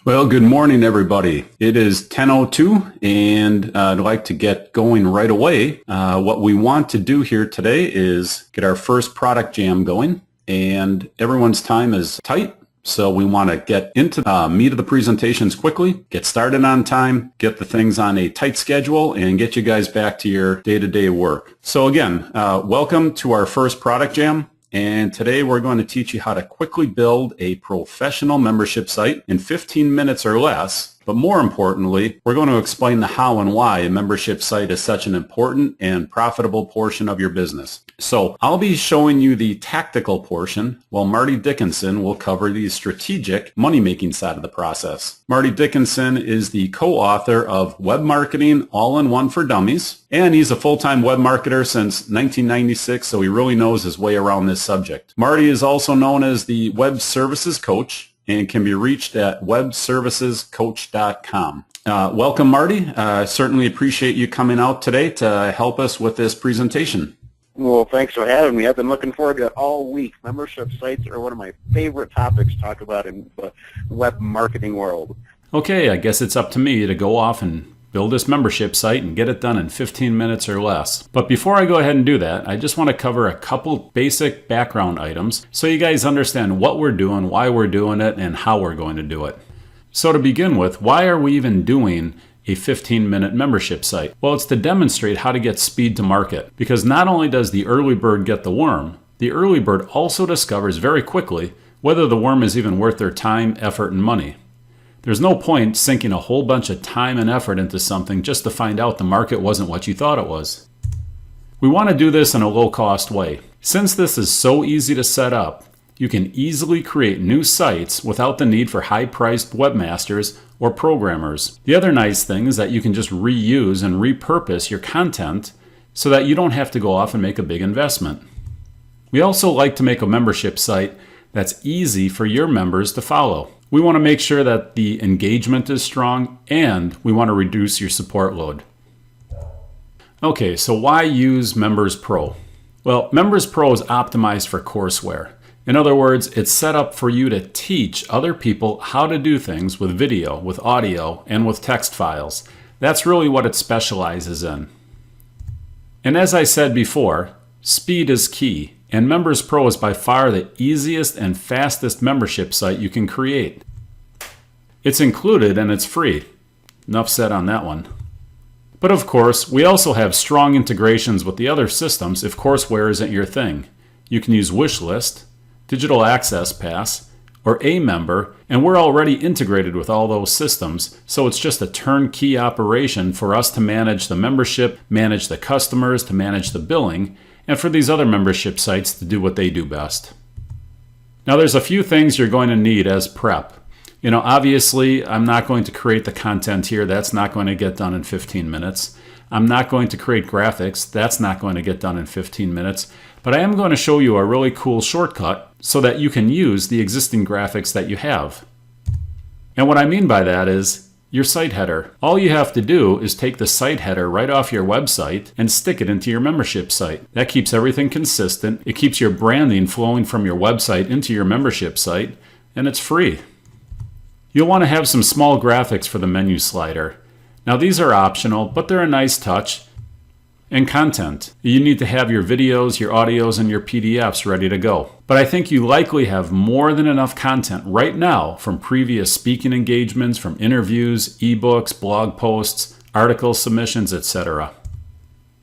Well, good morning, everybody. It is 10:02, and I'd like to get going right away. What we want to do here today is get our first product jam going, and everyone's time is tight, so we want to get into the meat of the presentations quickly, get started on time, get the things on a tight schedule, and get you guys back to your day-to-day work. So again, welcome to our first product jam. And today we're going to teach you how to quickly build a professional membership site in 15 minutes or less. But more importantly, we're going to explain the how and why a membership site is such an important and profitable portion of your business. So I'll be showing you the tactical portion, while Marty Dickinson will cover the strategic money-making side of the process. Marty Dickinson is the co-author of Web Marketing All-in-One for Dummies, and he's a full-time web marketer since 1996, so he really knows his way around this subject. Marty is also known as the Web Services Coach and can be reached at webservicescoach.com. Welcome, Marty. Certainly appreciate you coming out today to help us with this presentation. Well, thanks for having me. I've been looking forward to it all week. Membership sites are one of my favorite topics to talk about in the web marketing world. Okay, I guess it's up to me to go off and build this membership site and get it done in 15 minutes or less. But before I go ahead and do that, I just want to cover a couple basic background items so you guys understand what we're doing, why we're doing it, and how we're going to do it. So to begin with, why are we even doing a 15-minute membership site? Well, it's to demonstrate how to get speed to market, because not only does the early bird get the worm, the early bird also discovers very quickly whether the worm is even worth their time, effort, and money. There's no point sinking a whole bunch of time and effort into something just to find out the market wasn't what you thought it was. We want to do this in a low-cost way. Since this is so easy to set up, you can easily create new sites without the need for high-priced webmasters or programmers. The other nice thing is that you can just reuse and repurpose your content so that you don't have to go off and make a big investment. We also like to make a membership site that's easy for your members to follow. We want to make sure that the engagement is strong, and we want to reduce your support load. Okay, so why use Mpro? Well, Mpro is optimized for courseware. In other words, it's set up for you to teach other people how to do things with video, with audio, and with text files. That's really what it specializes in. And as I said before, speed is key. And Mpro is by far the easiest and fastest membership site you can create. It's included and it's free. Enough said on that one. But of course, we also have strong integrations with the other systems if courseware isn't your thing. You can use Wishlist, Digital Access Pass, or A-Member, and we're already integrated with all those systems, so it's just a turnkey operation for us to manage the membership, manage the customers, to manage the billing, and for these other membership sites to do what they do best. Now there's a few things you're going to need as prep. Obviously, I'm not going to create the content here. That's not going to get done in 15 minutes. I'm not going to create graphics. That's not going to get done in 15 minutes. But I am going to show you a really cool shortcut so that you can use the existing graphics that you have. And what I mean by that is your site header. All you have to do is take the site header right off your website and stick it into your membership site. That keeps everything consistent. It keeps your branding flowing from your website into your membership site, and it's free. You'll want to have some small graphics for the menu slider. Now these are optional, but they're a nice touch. And content. You need to have your videos, your audios, and your PDFs ready to go. But I think you likely have more than enough content right now from previous speaking engagements, from interviews, ebooks, blog posts, article submissions, etc.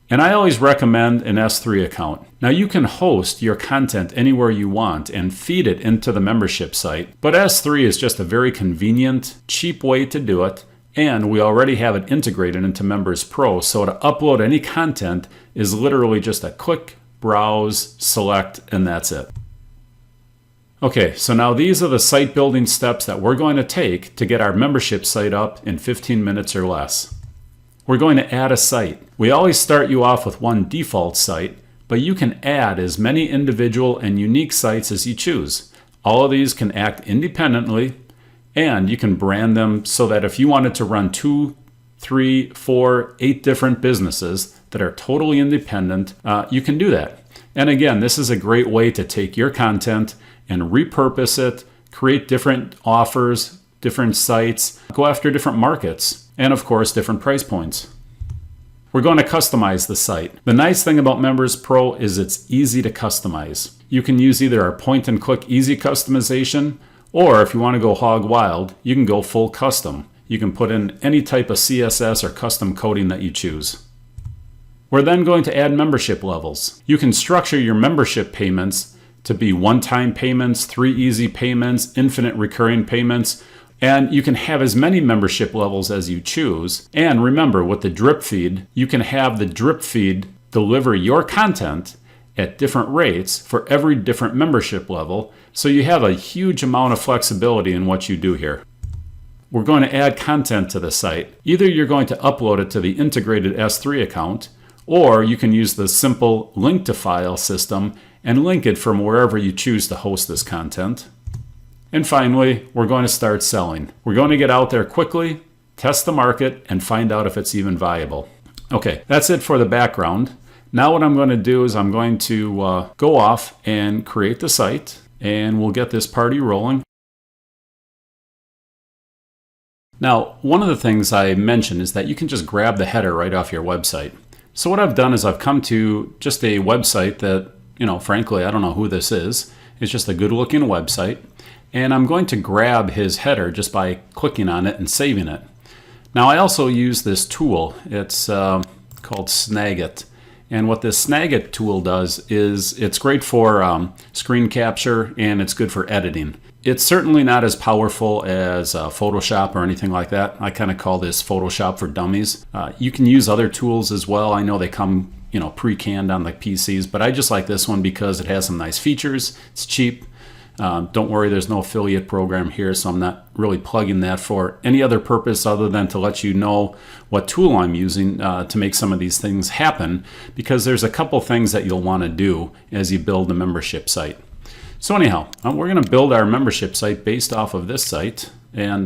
And I always recommend an S3 account. Now you can host your content anywhere you want and feed it into the membership site, but S3 is just a very convenient, cheap way to do it. And we already have it integrated into Mpro, so to upload any content is literally just a click, browse, select, and that's it. Okay, so now these are the site building steps that we're going to take to get our membership site up in 15 minutes or less. We're going to add a site. We always start you off with one default site, but you can add as many individual and unique sites as you choose. All of these can act independently, and you can brand them so that if you wanted to run 2, 3, 4, 8 different businesses that are totally independent, you can do that. And again, this is a great way to take your content and repurpose it, create different offers, different sites, go after different markets, and of course, different price points. We're going to customize the site. The nice thing about Members Pro is it's easy to customize. You can use either our point and click easy customization, or if you want to go hog wild, you can go full custom. You can put in any type of CSS or custom coding that you choose. We're then going to add membership levels. You can structure your membership payments to be one-time payments, 3 easy payments, infinite recurring payments, and you can have as many membership levels as you choose. And remember, with the drip feed, you can have the drip feed deliver your content at different rates for every different membership level, so you have a huge amount of flexibility in what you do here. We're going to add content to the site. Either you're going to upload it to the integrated S3 account, or you can use the simple link to file system and link it from wherever you choose to host this content. And finally, we're going to start selling. We're going to get out there quickly, test the market, and find out if it's even viable. Okay, that's it for the background. Now what I'm going to do is I'm going to go off and create the site, and we'll get this party rolling. Now, one of the things I mentioned is that you can just grab the header right off your website. So what I've done is I've come to just a website that, frankly, I don't know who this is. It's just a good looking website. And I'm going to grab his header just by clicking on it and saving it. Now I also use this tool. It's called Snagit. And what this Snagit tool does is it's great for screen capture, and it's good for editing. It's certainly not as powerful as Photoshop or anything like that. I kind of call this Photoshop for dummies. You can use other tools as well. I know they come pre-canned on the PCs, but I just like this one because it has some nice features. It's cheap. Don't worry, there's no affiliate program here, so I'm not really plugging that for any other purpose other than to let you know what tool I'm using to make some of these things happen, because there's a couple things that you'll want to do as you build a membership site. So anyhow, we're going to build our membership site based off of this site and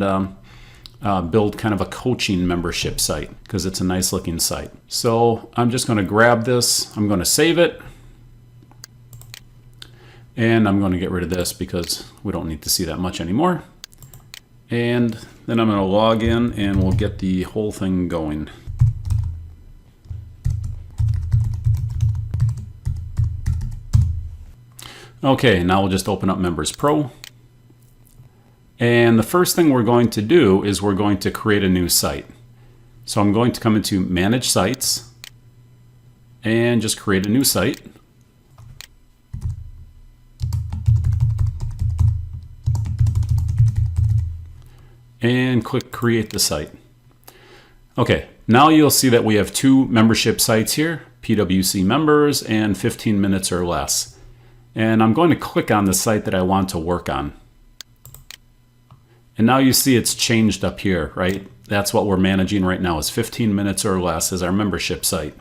build kind of a coaching membership site because it's a nice looking site. So I'm just going to grab this, I'm going to save it, and I'm going to get rid of this because we don't need to see that much anymore. And then I'm going to log in and we'll get the whole thing going. Okay, now we'll just open up Members Pro. And the first thing we're going to do is we're going to create a new site. So I'm going to come into Manage Sites and just create a new site. And click Create the Site. Okay, now you'll see that we have 2 membership sites here, PWC members and 15 minutes or less. And I'm going to click on the site that I want to work on. And now you see it's changed up here, right? That's what we're managing right now, is 15 minutes or less as our membership site.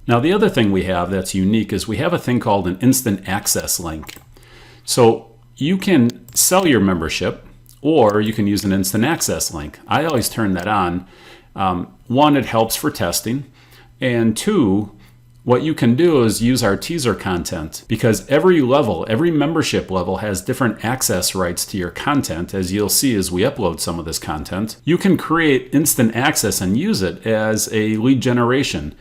Now the other thing we have that's unique is we have a thing called an instant access link. So you can sell your membership, or you can use an instant access link. I always turn that on. 1, it helps for testing, and 2, what you can do is use our teaser content, because every level, every membership level has different access rights to your content, as you'll see as we upload some of this content. You can create instant access and use it as a lead generation.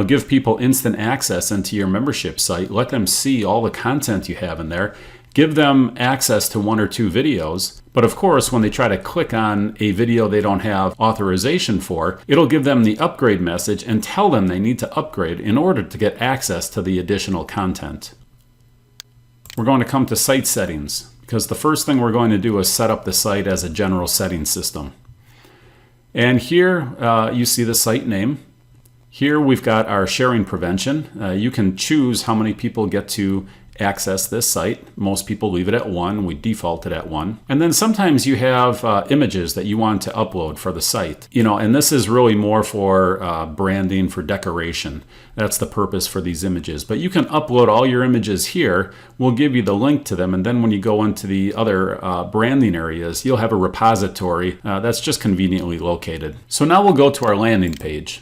Give people instant access into your membership site, let them see all the content you have in there, give them access to 1 or 2 videos. But of course, when they try to click on a video they don't have authorization for, it'll give them the upgrade message and tell them they need to upgrade in order to get access to the additional content. We're going to come to site settings, because the first thing we're going to do is set up the site as a general setting system. And here you see the site name. Here we've got our sharing prevention. You can choose how many people get to access this site. Most people leave it at 1. We default it at 1. And then sometimes you have images that you want to upload for the site. And this is really more for branding, for decoration. That's the purpose for these images. But you can upload all your images here. We'll give you the link to them. And then when you go into the other branding areas, you'll have a repository that's just conveniently located. So now we'll go to our landing page.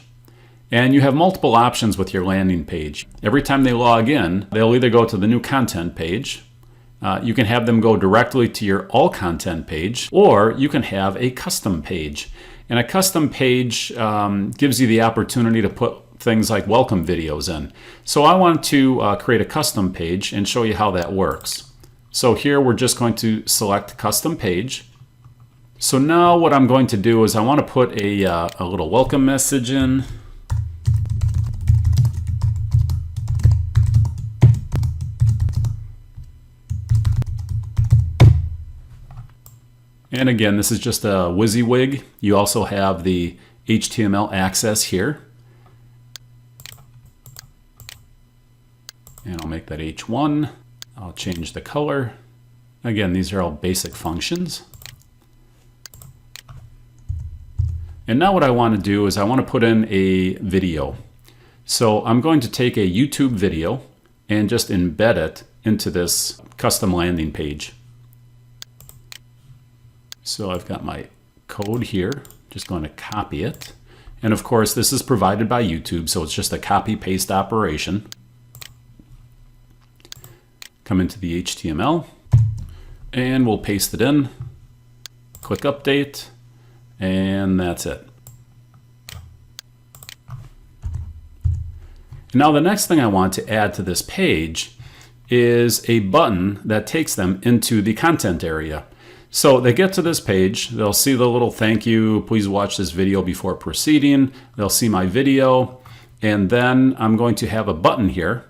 And you have multiple options with your landing page. Every time they log in, they'll either go to the new content page, You can have them go directly to your all content page, or you can have a custom page. And a custom page gives you the opportunity to put things like welcome videos in. So I want to create a custom page and show you how that works. So here we're just going to select custom page. So now what I'm going to do is I want to put a little welcome message in. And again, this is just a WYSIWYG. You also have the HTML access here. And I'll make that H1. I'll change the color. Again, these are all basic functions. And now what I want to do is I want to put in a video. So I'm going to take a YouTube video and just embed it into this custom landing page. So I've got my code here, just going to copy it. And of course, this is provided by YouTube, so it's just a copy-paste operation. Come into the HTML, and we'll paste it in. Click Update, and that's it. Now the next thing I want to add to this page is a button that takes them into the content area. So they get to this page, they'll see the little thank you, please watch this video before proceeding. They'll see my video, and then I'm going to have a button here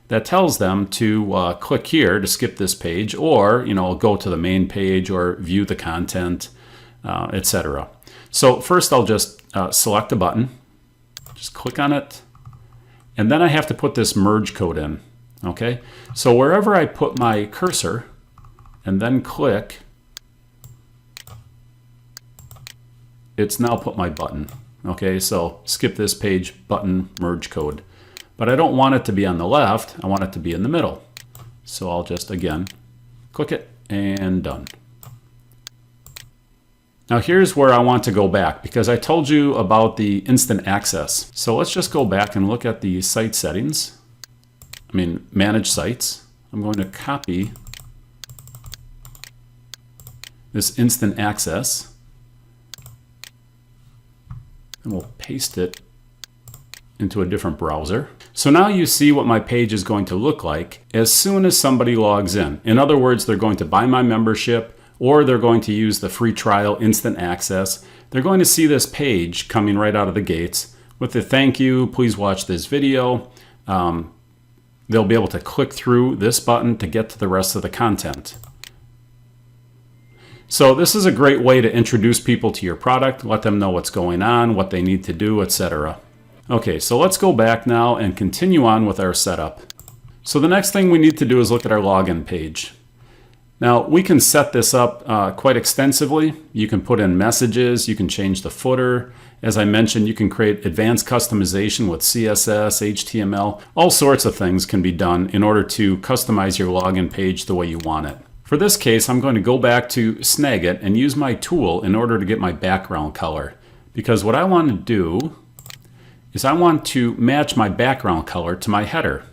that tells them to click here to skip this page, or go to the main page or view the content, etc. So first I'll just select a button, just click on it, and then I have to put this merge code in. Okay, so wherever I put my cursor and then click, it's now put my button. Okay, so skip this page, button, merge code. But I don't want it to be on the left, I want it to be in the middle. So I'll just, again, click it and done. Now here's where I want to go back, because I told you about the instant access. So let's just go back and look at the site settings. Manage sites. I'm going to copy this instant access, and we'll paste it into a different browser. So now you see what my page is going to look like as soon as somebody logs in. In other words, they're going to buy my membership, or they're going to use the free trial instant access. They're going to see this page coming right out of the gates with the thank you, please watch this video. They'll be able to click through this button to get to the rest of the content. So this is a great way to introduce people to your product, let them know what's going on, what they need to do, etc. Okay, so let's go back now and continue on with our setup. So the next thing we need to do is look at our login page. Now we can set this up quite extensively. You can put in messages, you can change the footer. As I mentioned, you can create advanced customization with CSS, HTML, all sorts of things can be done in order to customize your login page the way you want it. For this case, I'm going to go back to Snagit and use my tool in order to get my background color. Because what I want to do is I want to match my background color to my header.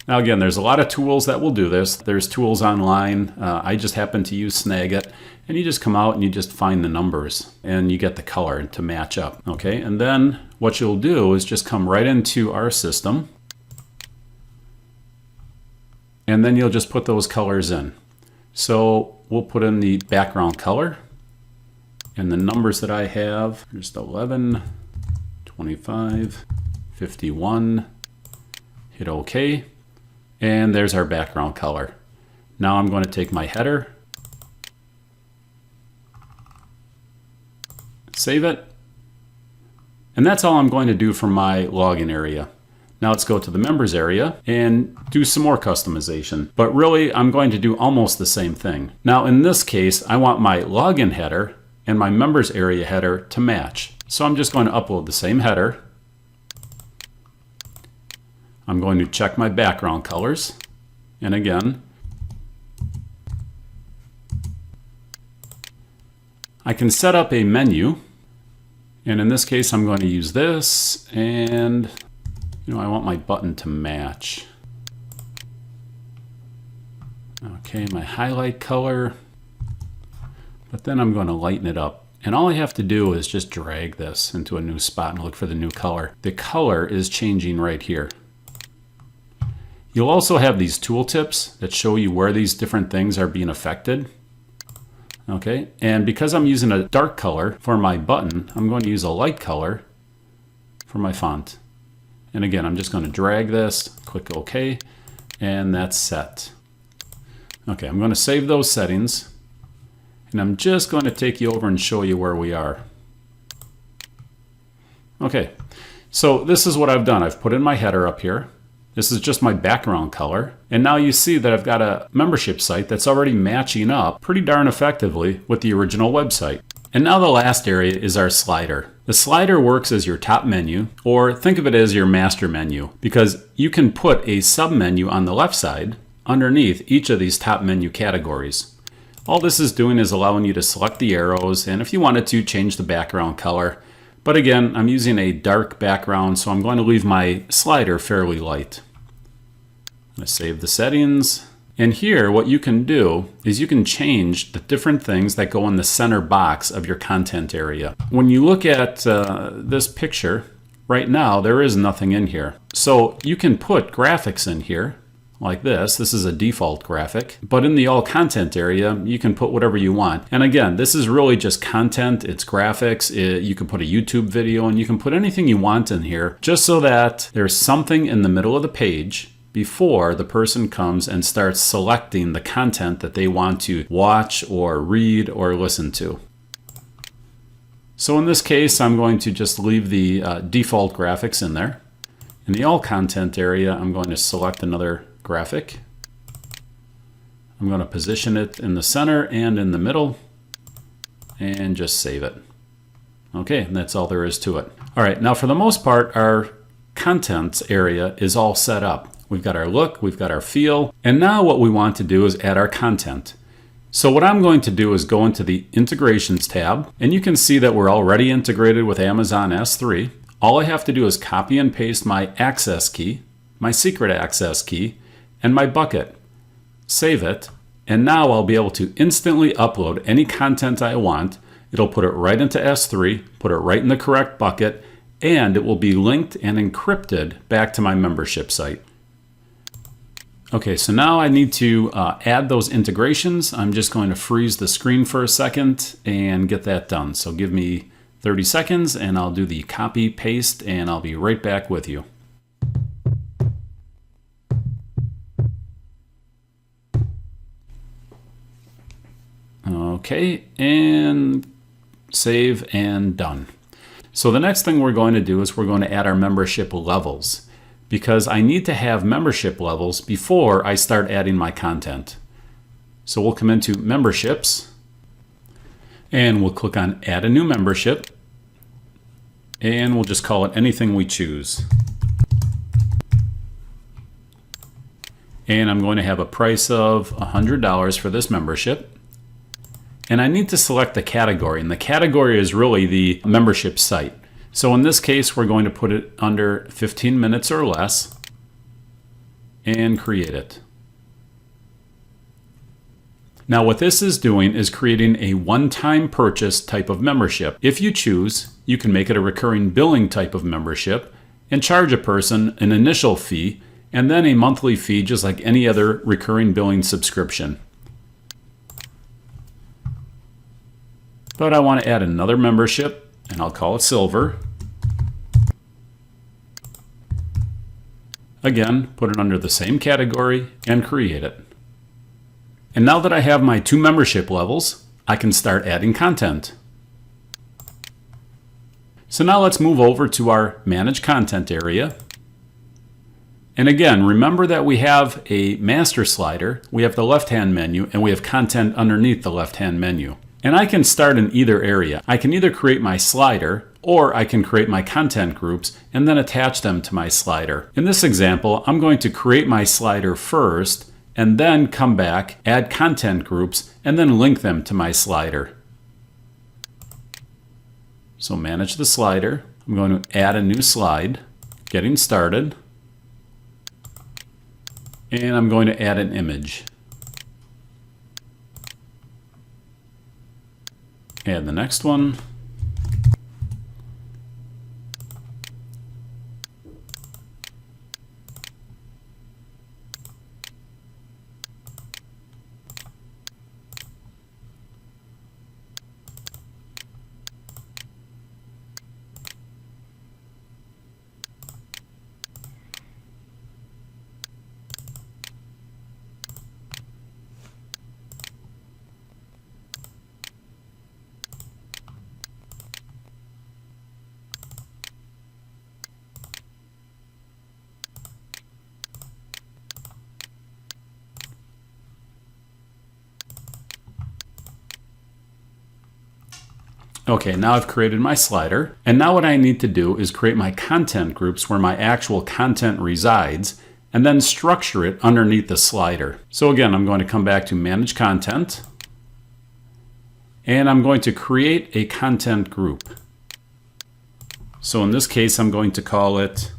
Now again, there's a lot of tools that will do this. There's tools online. I just happen to use Snagit, and you just come out and you just find the numbers and you get the color to match up. Okay, and then what you'll do is just come right into our system, and then you'll just put those colors in. So we'll put in the background color, and the numbers that I have, just 11, 25, 51, hit OK, and there's our background color. Now I'm going to take my header, save it, and that's all I'm going to do for my login area. Now let's go to the members area and do some more customization. But really, I'm going to do almost the same thing. Now in this case, I want my login header and my members area header to match. So I'm just going to upload the same header. I'm going to check my background colors. And again, I can set up a menu. And in this case, I'm going to use this, and I want my button to match. Okay, my highlight color, but then I'm going to lighten it up. And all I have to do is just drag this into a new spot and look for the new color. The color is changing right here. You'll also have these tooltips that show you where these different things are being affected. Okay, and because I'm using a dark color for my button, I'm going to use a light color for my font. And again, I'm just going to drag this, click OK, and that's set. Okay, I'm going to save those settings, and I'm just going to take you over and show you where we are. Okay, so this is what I've done. I've put in my header up here. This is just my background color. And now you see that I've got a membership site that's already matching up pretty darn effectively with the original website. And now the last area is our slider. The slider works as your top menu, or think of it as your master menu, because you can put a sub-menu on the left side underneath each of these top menu categories. All this is doing is allowing you to select the arrows, and if you wanted to, change the background color. But again, I'm using a dark background, so I'm going to leave my slider fairly light. I'm going to save the settings. And here, what you can do is you can change the different things that go in the center box of your content area. When you look at this picture, right now, there is nothing in here. So you can put graphics in here, like this. This is a default graphic. But in the all content area, you can put whatever you want. And again, this is really just content. It's graphics. You can put a YouTube video, and you can put anything you want in here, just so that there's something in the middle of the page before the person comes and starts selecting the content that they want to watch or read or listen to. So in this case, I'm going to just leave the default graphics in there. In the all content area, I'm going to select another graphic. I'm going to position it in the center and in the middle and just save it. Okay, and that's all there is to it. All right, now for the most part, our contents area is all set up. We've got our look, we've got our feel, and now what we want to do is add our content. So what I'm going to do is go into the Integrations tab, and you can see that we're already integrated with Amazon S3. All I have to do is copy and paste my access key, my secret access key, and my bucket. Save it, and now I'll be able to instantly upload any content I want. It'll put it right into S3, put it right in the correct bucket, and it will be linked and encrypted back to my membership site. Okay, so now I need to add those integrations. I'm just going to freeze the screen for a second and get that done. So give me 30 seconds and I'll do the copy paste and I'll be right back with you. Okay, and save and done. So the next thing we're going to do is we're going to add our membership levels, because I need to have membership levels before I start adding my content. So we'll come into memberships and we'll click on add a new membership, and we'll just call it anything we choose. And I'm going to have a price of $100 for this membership. And I need to select the category, and the category is really the membership site. So in this case, we're going to put it under 15 minutes or less and create it. Now what this is doing is creating a one-time purchase type of membership. If you choose, you can make it a recurring billing type of membership and charge a person an initial fee and then a monthly fee just like any other recurring billing subscription. But I want to add another membership, and I'll call it Silver. Again, put it under the same category and create it. And now that I have my two membership levels, I can start adding content. So now let's move over to our Manage Content area. And again, remember that we have a master slider, we have the left-hand menu, and we have content underneath the left-hand menu. And I can start in either area. I can either create my slider or I can create my content groups and then attach them to my slider. In this example, I'm going to create my slider first and then come back, add content groups, and then link them to my slider. So manage the slider. I'm going to add a new slide, getting started. And I'm going to add an image. Add the next one. Okay, now I've created my slider, and now what I need to do is create my content groups where my actual content resides, and then structure it underneath the slider. So again, I'm going to come back to Manage Content, and I'm going to create a content group. So in this case, I'm going to call it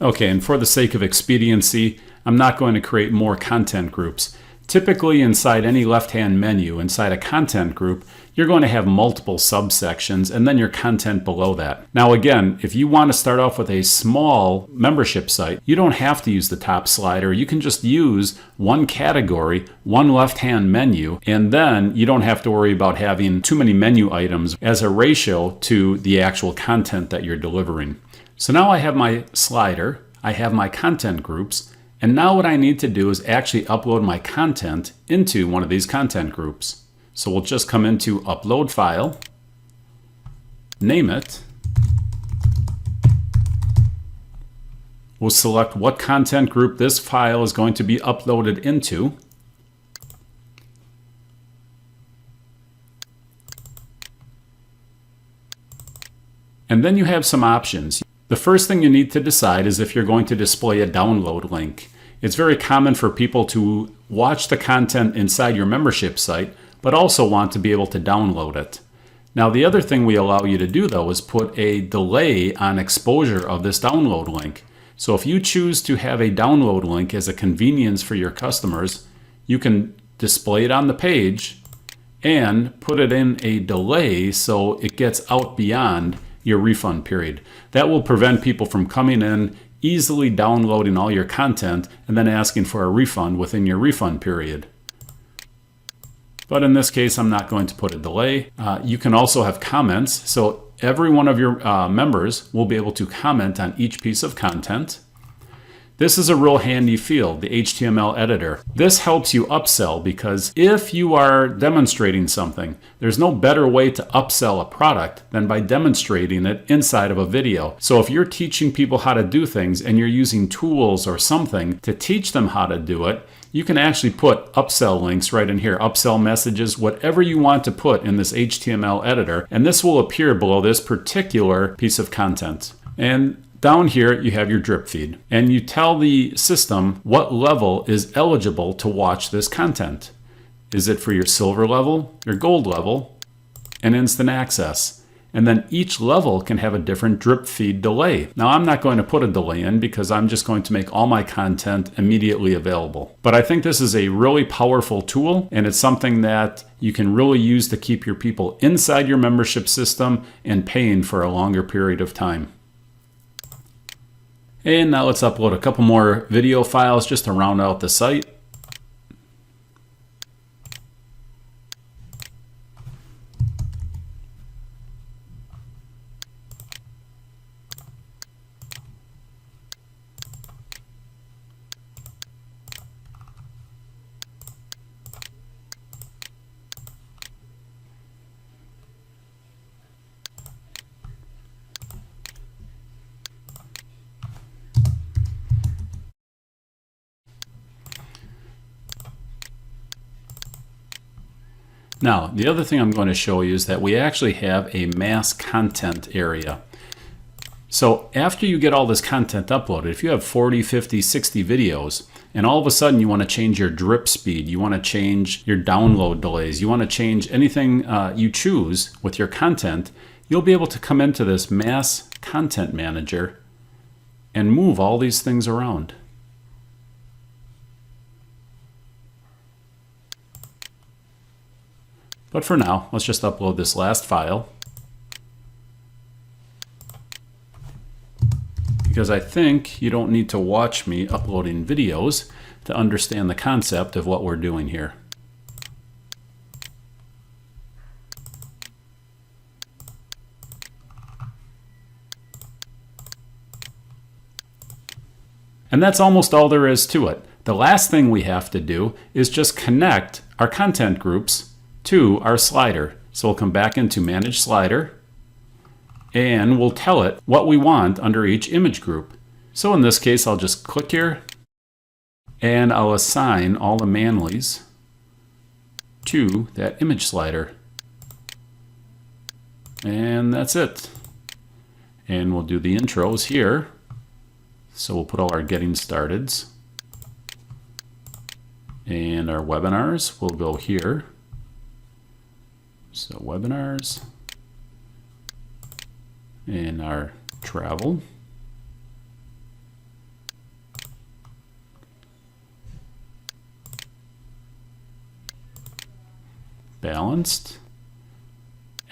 Okay, and for the sake of expediency, I'm not going to create more content groups. Typically inside any left-hand menu, inside a content group, you're going to have multiple subsections and then your content below that. Now again, if you want to start off with a small membership site, you don't have to use the top slider. You can just use one category, one left-hand menu, and then you don't have to worry about having too many menu items as a ratio to the actual content that you're delivering. So now I have my slider, I have my content groups, and now what I need to do is actually upload my content into one of these content groups. So we'll just come into Upload File, name it, we'll select what content group this file is going to be uploaded into, and then you have some options. The first thing you need to decide is if you're going to display a download link. It's very common for people to watch the content inside your membership site, but also want to be able to download it. Now, the other thing we allow you to do, though, is put a delay on exposure of this download link. So if you choose to have a download link as a convenience for your customers, you can display it on the page and put it in a delay so it gets out beyond your refund period. That will prevent people from coming in, easily downloading all your content, and then asking for a refund within your refund period. But in this case, I'm not going to put a delay. You can also have comments. So every one of your members will be able to comment on each piece of content. This is a real handy field, the HTML editor. This helps you upsell because if you are demonstrating something, there's no better way to upsell a product than by demonstrating it inside of a video. So if you're teaching people how to do things and you're using tools or something to teach them how to do it, you can actually put upsell links right in here, upsell messages, whatever you want to put in this HTML editor, and this will appear below this particular piece of content. And down here, you have your drip feed, and you tell the system what level is eligible to watch this content. Is it for your silver level, your gold level, and instant access? And then each level can have a different drip feed delay. Now, I'm not going to put a delay in because I'm just going to make all my content immediately available. But I think this is a really powerful tool, and it's something that you can really use to keep your people inside your membership system and paying for a longer period of time. And now let's upload a couple more video files just to round out the site. Now, the other thing I'm going to show you is that we actually have a mass content area. So after you get all this content uploaded, if you have 40, 50, 60 videos, and all of a sudden you want to change your drip speed, you want to change your download delays, you want to change anything you choose with your content, you'll be able to come into this Mass Content Manager and move all these things around. But for now, let's just upload this last file, because I think you don't need to watch me uploading videos to understand the concept of what we're doing here. And that's almost all there is to it. The last thing we have to do is just connect our content groups to our slider. So we'll come back into Manage Slider, and we'll tell it what we want under each image group. So in this case, I'll just click here, and I'll assign all the Manleys to that image slider. And that's it. And we'll do the intros here. So we'll put all our getting starteds. And our webinars will go here. So webinars. And our travel. Balanced.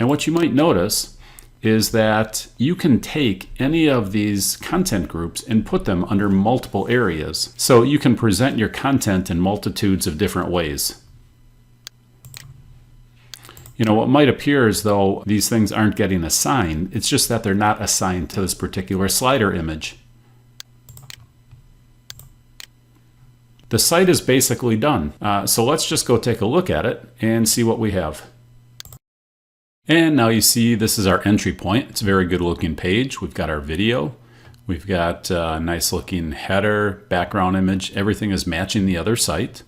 And what you might notice is that you can take any of these content groups and put them under multiple areas. So you can present your content in multitudes of different ways. You know, what might appear as though these things aren't getting assigned, it's just that they're not assigned to this particular slider image. The site is basically done. So let's just go take a look at it and see what we have. And now you see this is our entry point. It's a very good looking page. We've got our video. We've got a nice looking header, background image. Everything is matching the other site.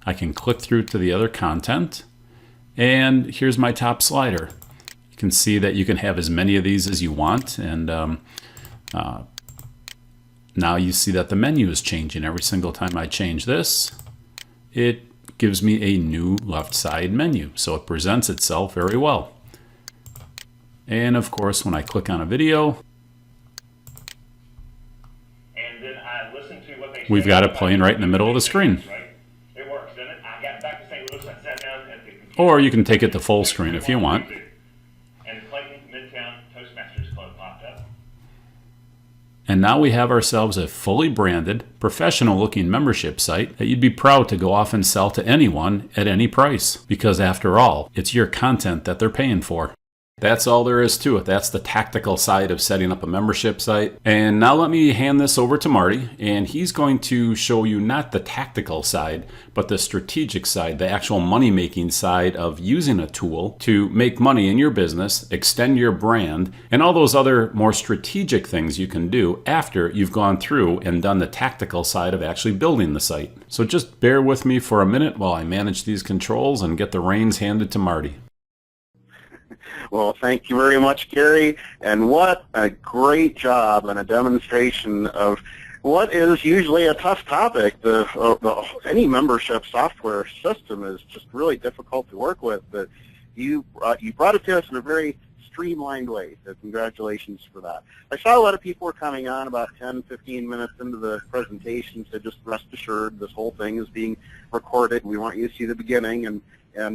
I can click through to the other content. And here's my top slider. You can see that you can have as many of these as you want. And now you see that the menu is changing. Every single time I change this, it gives me a new left side menu. So it presents itself very well. And of course, when I click on a video, and then I listen to what they we've got it playing right in the middle of the screen. It works, doesn't it? I got back to St. Louis, I sat down at the computer. Or you can take it to full screen if you want. And the Clayton Midtown Toastmasters Club popped up. And now we have ourselves a fully branded, professional looking membership site that you'd be proud to go off and sell to anyone at any price. Because after all, it's your content that they're paying for. That's all there is to it. That's the tactical side of setting up a membership site. And now let me hand this over to Marty, and he's going to show you not the tactical side, but the strategic side, the actual money-making side of using a tool to make money in your business, extend your brand, and all those other more strategic things you can do after you've gone through and done the tactical side of actually building the site. So just bear with me for a minute while I manage these controls and get the reins handed to Marty. Well, thank you very much, Gary, and what a great job and a demonstration of what is usually a tough topic. Any membership software system is just really difficult to work with, but you brought it to us in a very streamlined way, so congratulations for that. I saw a lot of people were coming on about 10, 15 minutes into the presentation, so just rest assured this whole thing is being recorded. We want you to see the beginning and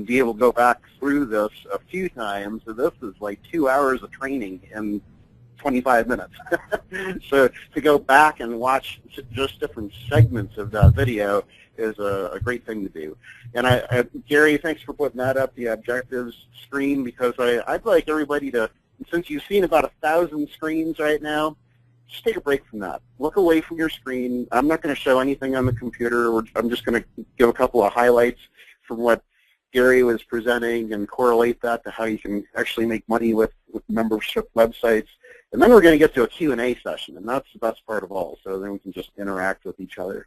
be able to go back through this a few times. So this is like 2 hours of training in 25 minutes. So to go back and watch just different segments of that video is a great thing to do. And Gary, thanks for putting that up, the objectives screen, because I'd like everybody to, since you've seen about 1,000 screens right now, just take a break from that. Look away from your screen. I'm not going to show anything on the computer. I'm just going to give a couple of highlights from what Gary was presenting and correlate that to how you can actually make money with membership websites. And then we're going to get to a Q&A session, and that's the best part of all, so then we can just interact with each other.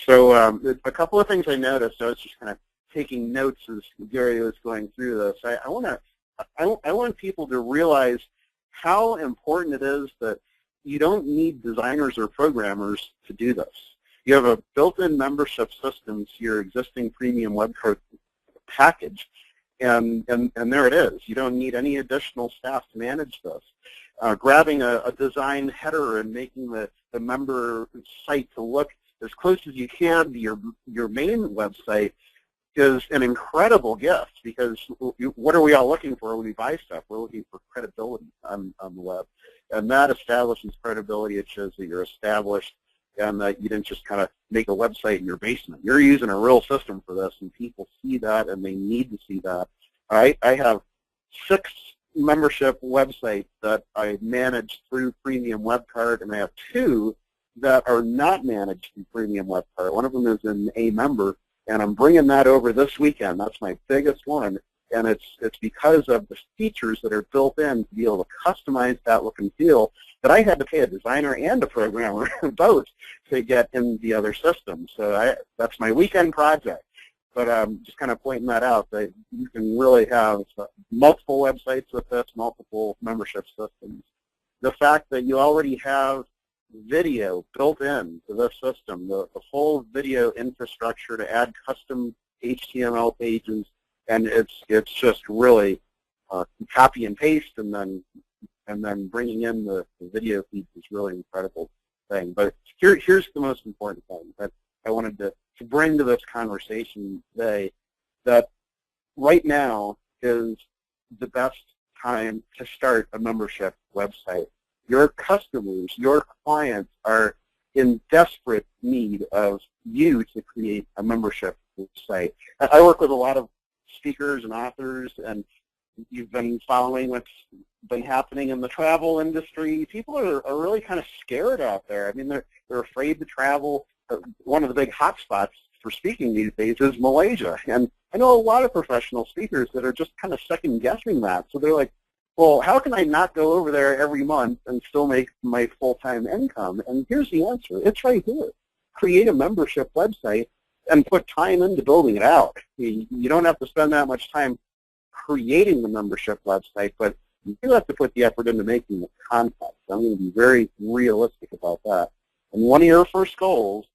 So a couple of things I noticed, so it's just kind of taking notes as Gary was going through this. I want people to realize how important it is that you don't need designers or programmers to do this. You have a built-in membership system to your existing premium web code package, and there it is. You don't need any additional staff to manage this. Grabbing a design header and making the member site to look as close as you can to your main website is an incredible gift, because what are we all looking for when we buy stuff? We're looking for credibility on the web, and that establishes credibility. It shows that you're established and that you didn't just kind of make a website in your basement. You're using a real system for this, and people see that, and they need to see that. I have 6 membership websites that I manage through Premium WebCart, and I have 2 that are not managed through Premium WebCart. One of them is an A member, and I'm bringing that over this weekend. That's my biggest one, and it's because of the features that are built in to be able to customize that look and feel that I had to pay a designer and a programmer both to get in the other system. So that's my weekend project. But just kind of pointing that out, that you can really have multiple websites with this, multiple membership systems. The fact that you already have video built in to this system, the whole video infrastructure to add custom HTML pages, and it's just really copy and paste, and then bringing in the video feeds is really an incredible thing. But here's the most important thing that I wanted to bring to this conversation today, that right now is the best time to start a membership website. Your customers, your clients are in desperate need of you to create a membership website. I work with a lot of speakers and authors, and you've been following what's been happening in the travel industry. People are really kind of scared out there. I mean, they're afraid to travel. One of the big hotspots for speaking these days is Malaysia, and I know a lot of professional speakers that are just kind of second-guessing that. So they're like, well, how can I not go over there every month and still make my full-time income? And here's the answer. It's right here. Create a membership website and put time into building it out. You don't have to spend that much time creating the membership website, but you do have to put the effort into making the content. So I'm going to be very realistic about that. And one of your first goals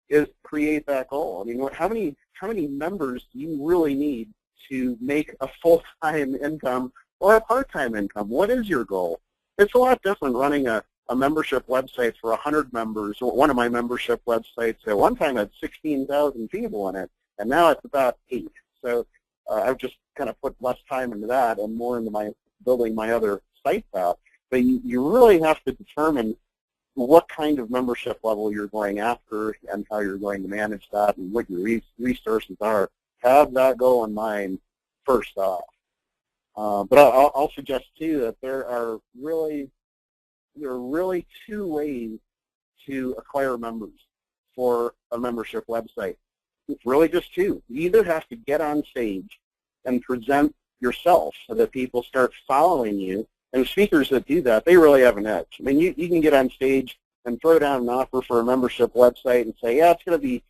is create that goal. I mean, how many members do you really need to make a full-time income or a part-time income? What is your goal? It's a lot different running a membership website for 100 members. One of my membership websites at one time had 16,000 people in it, and now it's about 8. So I've just kind of put less time into that and more into building my other sites out. But you really have to determine what kind of membership level you're going after and how you're going to manage that and what your resources are. Have that goal in mind first off. But I'll suggest too that there are really 2 ways to acquire members for a membership website. It's really just 2. You either have to get on stage and present yourself so that people start following you, and speakers that do that, they really have an edge. I mean, you can get on stage and throw down an offer for a membership website and say, yeah, it's going to be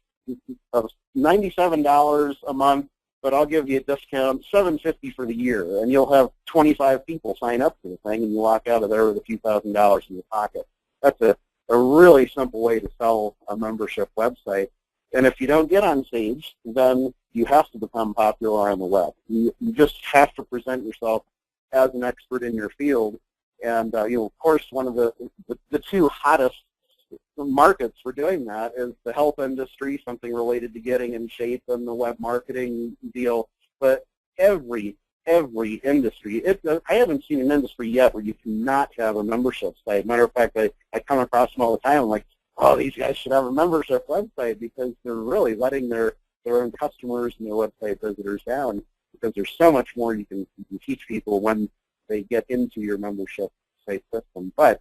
$97 a month, but I'll give you a discount, $750 for the year, and you'll have 25 people sign up for the thing, and you walk out of there with a few $1,000s in your pocket. That's a really simple way to sell a membership website. And if you don't get on stage, then you have to become popular on the web. You just have to present yourself as an expert in your field. And of course, one of the 2 hottest markets for doing that is the health industry, something related to getting in shape, and the web marketing deal. But every industry, I haven't seen an industry yet where you cannot have a membership site. Matter of fact, I come across them all the time. I'm like, oh, these guys should have a membership website, because they're really letting their own customers and their website visitors down, because there's so much more you can teach people when they get into your membership site system. But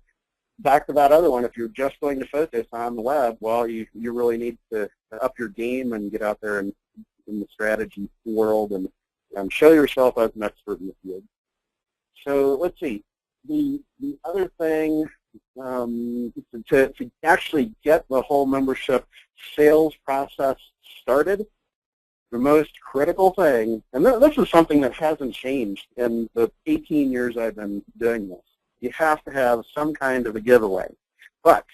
back to that other one, if you're just going to focus on the web, well, you really need to up your game and get out there in the strategy world and show yourself as an expert in the field. So let's see. The other thing, to actually get the whole membership sales process started, the most critical thing, and this is something that hasn't changed in the 18 years I've been doing this. You have to have some kind of a giveaway. But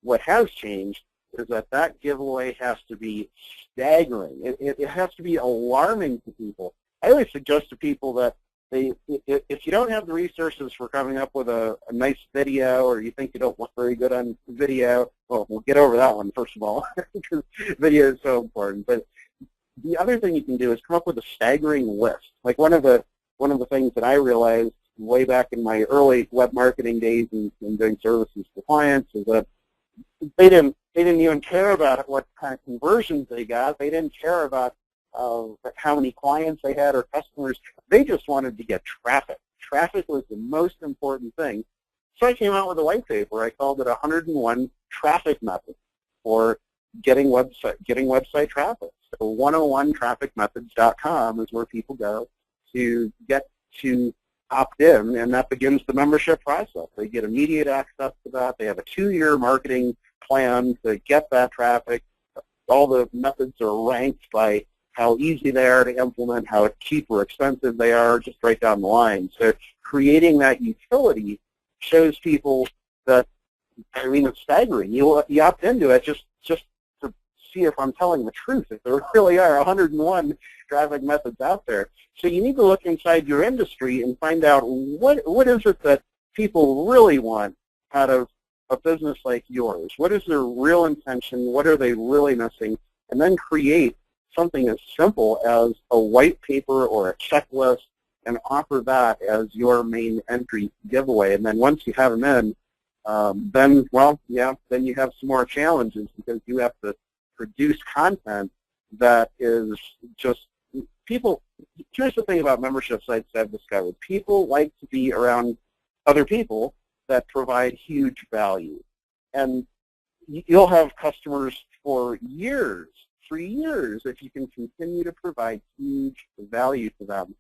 what has changed is that giveaway has to be staggering. It has to be alarming to people. I always suggest to people that if you don't have the resources for coming up with a nice video, or you think you don't look very good on video, well, we'll get over that one first of all, because video is so important. But the other thing you can do is come up with a staggering list. Like one of the things that I realized way back in my early web marketing days and doing services to clients is that they didn't even care about what kind of conversions they got. They didn't care about how many clients they had or customers. They just wanted to get traffic. Traffic was the most important thing. So I came out with a white paper. I called it 101 traffic methods for getting website traffic. So 101trafficmethods.com is where people go to get to opt in, and that begins the membership process. They get immediate access to that. They have a 2-year marketing plan to get that traffic. All the methods are ranked by how easy they are to implement, how cheap or expensive they are, just right down the line. So creating that utility shows people that, I mean, it's staggering. You opt into it just to see if I'm telling the truth, if there really are 101 traffic methods out there. So you need to look inside your industry and find out what is it that people really want out of a business like yours. What is their real intention? What are they really missing? And then create something as simple as a white paper or a checklist and offer that as your main entry giveaway. And then once you have them in, then you have some more challenges, because you have to produce content that is just people. Here's the thing about membership sites that I've discovered. People like to be around other people that provide huge value. And you'll have customers for years if you can continue to provide huge value to them.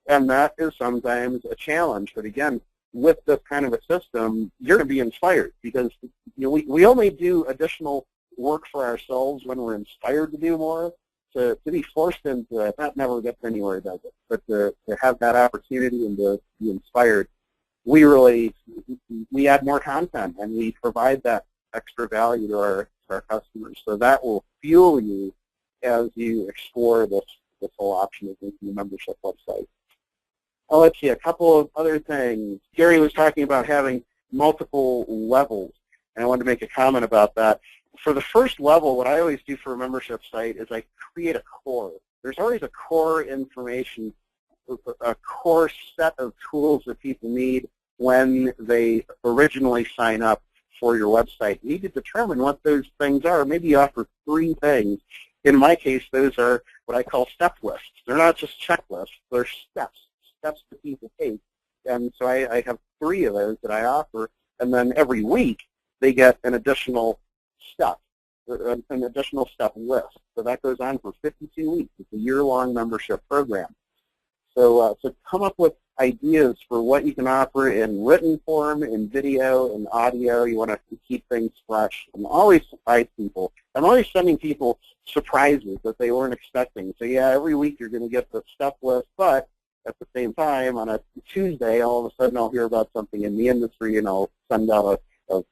And that is sometimes a challenge. But again, with this kind of a system, you're going to be inspired, because we only do additional work for ourselves when we're inspired to do more. To be forced into it, that never gets anywhere, does it? But to have that opportunity and to be inspired, we add more content and we provide that extra value to our customers. So that will fuel you as you explore this whole option of making a membership website. Let's see, a couple of other things. Gary was talking about having multiple levels, and I wanted to make a comment about that. For the first level, what I always do for a membership site is I create a core. There's always a core information, a core set of tools that people need when they originally sign up for your website. You need to determine what those things are. Maybe you offer 3 things. In my case, those are what I call step lists. They're not just checklists. They're steps that people take. And so I have 3 of those that I offer, and then every week they get an additional step, an additional step list. So that goes on for 52 weeks. It's a year-long membership program. So come up with ideas for what you can offer in written form, in video, in audio. You want to keep things fresh. And always surprise people. I'm always sending people surprises that they weren't expecting. So yeah, every week you're going to get the step list, but at the same time, on a Tuesday, all of a sudden I'll hear about something in the industry, and I'll send out a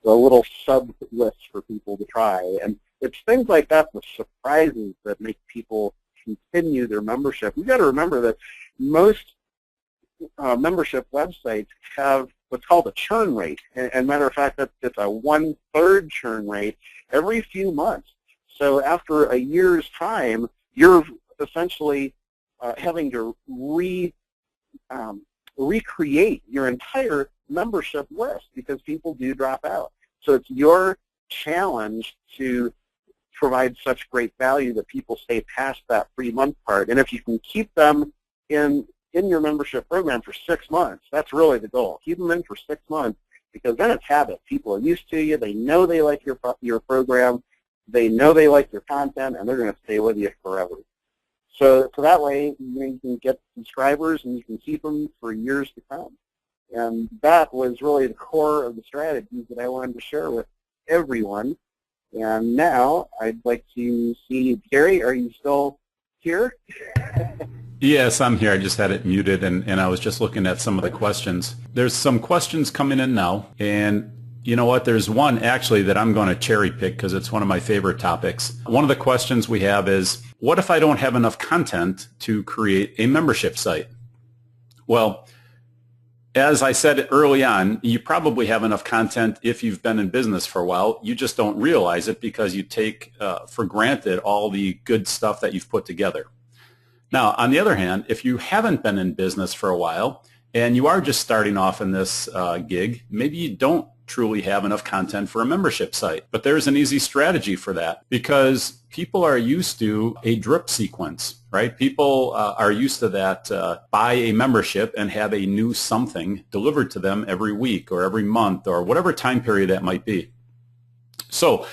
little sub-list for people to try. And it's things like that, the surprises, that make people continue their membership. We've got to remember that most membership websites have what's called a churn rate. And matter of fact, it's a 1/3 churn rate every few months. So after a year's time, you're essentially having to recreate your entire membership list, because people do drop out. So it's your challenge to provide such great value that people stay past that 3-month part. And if you can keep them in your membership program for 6 months, that's really the goal. Keep them in for 6 months, because then it's habit. People are used to you. They know they like your program. They know they like your content, and they're going to stay with you forever. So that way you can get subscribers and you can keep them for years to come. And that was really the core of the strategies that I wanted to share with everyone. And now I'd like to see, Gary, are you still here? Yes, I'm here. I just had it muted, and I was just looking at some of the questions. There's some questions coming in now, and you know what? There's one actually that I'm going to cherry pick because it's one of my favorite topics. One of the questions we have is, what if I don't have enough content to create a membership site? Well, as I said early on, you probably have enough content if you've been in business for a while. You just don't realize it because you take for granted all the good stuff that you've put together. Now, on the other hand, if you haven't been in business for a while and you are just starting off in this gig, maybe you don't truly have enough content for a membership site. But there's an easy strategy for that because people are used to a drip sequence, right? People are used to that buy a membership and have a new something delivered to them every week or every month or whatever time period that might be. So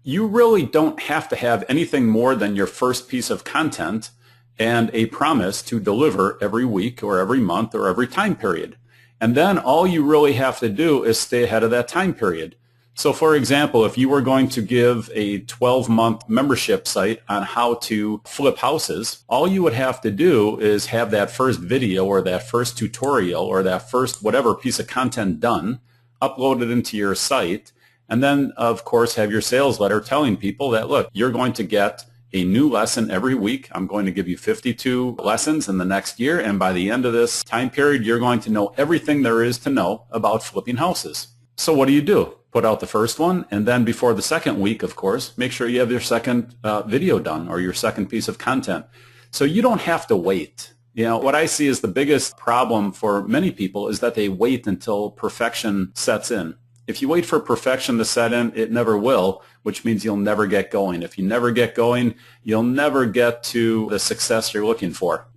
you really don't have to have anything more than your first piece of content and a promise to deliver every week or every month or every time period. And then all you really have to do is stay ahead of that time period. So for example, if you were going to give a 12-month membership site on how to flip houses, all you would have to do is have that first video or that first tutorial or that first whatever piece of content done, upload it into your site, and then of course have your sales letter telling people that, look, you're going to get a new lesson every week. I'm going to give you 52 lessons in the next year, and by the end of this time period, you're going to know everything there is to know about flipping houses. So what do? Put out the first one, and then before the second week, of course, make sure you have your second video done or your second piece of content. So you don't have to wait. You know, what I see as the biggest problem for many people is that they wait until perfection sets in. If you wait for perfection to set in, it never will, which means you'll never get going. If you never get going, you'll never get to the success you're looking for.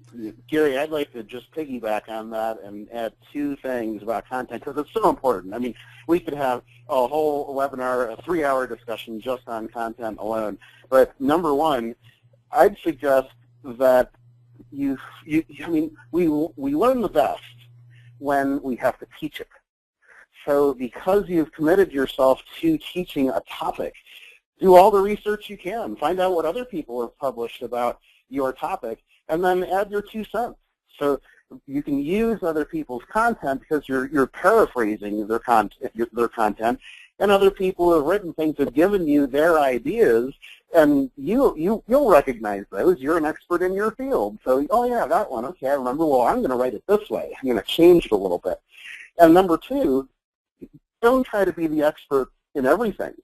Gary, I'd like to just piggyback on that and add two things about content because it's so important. I mean, we could have a whole webinar, a 3-hour discussion just on content alone. But number one, I'd suggest that we learn the best when we have to teach it. So because you've committed yourself to teaching a topic, do all the research you can. Find out what other people have published about your topic, and then add your 2 cents. So you can use other people's content because you're paraphrasing their content, and other people who have written things have given you their ideas, and you'll recognize those. You're an expert in your field. So, oh yeah, that one, okay, I remember. Well, I'm going to write it this way. I'm going to change it a little bit. And number two, don't try to be the expert in everything.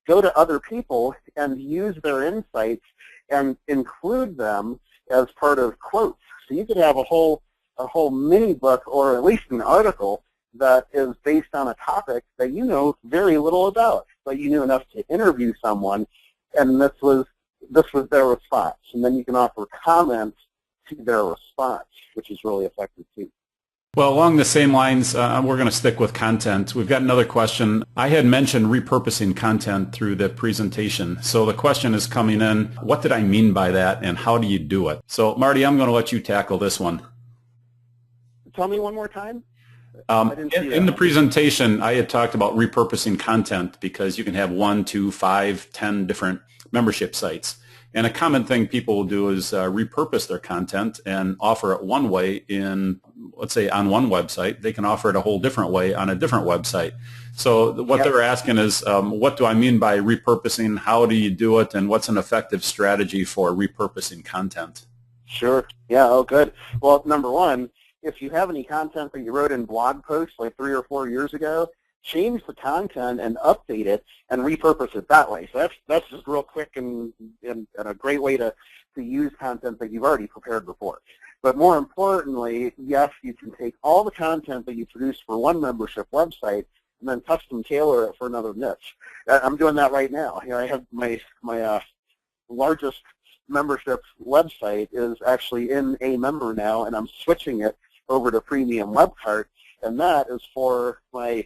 Go to other people and use their insights and include them as part of quotes. So you could have a whole mini book or at least an article that is based on a topic that you know very little about, but you knew enough to interview someone, and this was their response. And then you can offer comments to their response, which is really effective too. Well, along the same lines, we're going to stick with content. We've got another question. I had mentioned repurposing content through the presentation. So the question is coming in, what did I mean by that and how do you do it? So Marty, I'm going to let you tackle this one. Tell me one more time. In the presentation, I had talked about repurposing content because you can have 1, 2, 5, 10 different membership sites. And a common thing people will do is repurpose their content and offer it one way in, let's say, on one website. They can offer it a whole different way on a different website. So what they're asking is, what do I mean by repurposing? How do you do it? And what's an effective strategy for repurposing content? Sure. Yeah, oh, good. Well, number one, if you have any content that you wrote in blog posts like 3 or 4 years ago, change the content and update it and repurpose it that way. So that's just real quick and a great way to use content that you've already prepared before. But more importantly, yes, you can take all the content that you produce for one membership website and then custom tailor it for another niche. I'm doing that right now. Here I have my largest membership website is actually in a member now, and I'm switching it over to premium web cart, and that is for my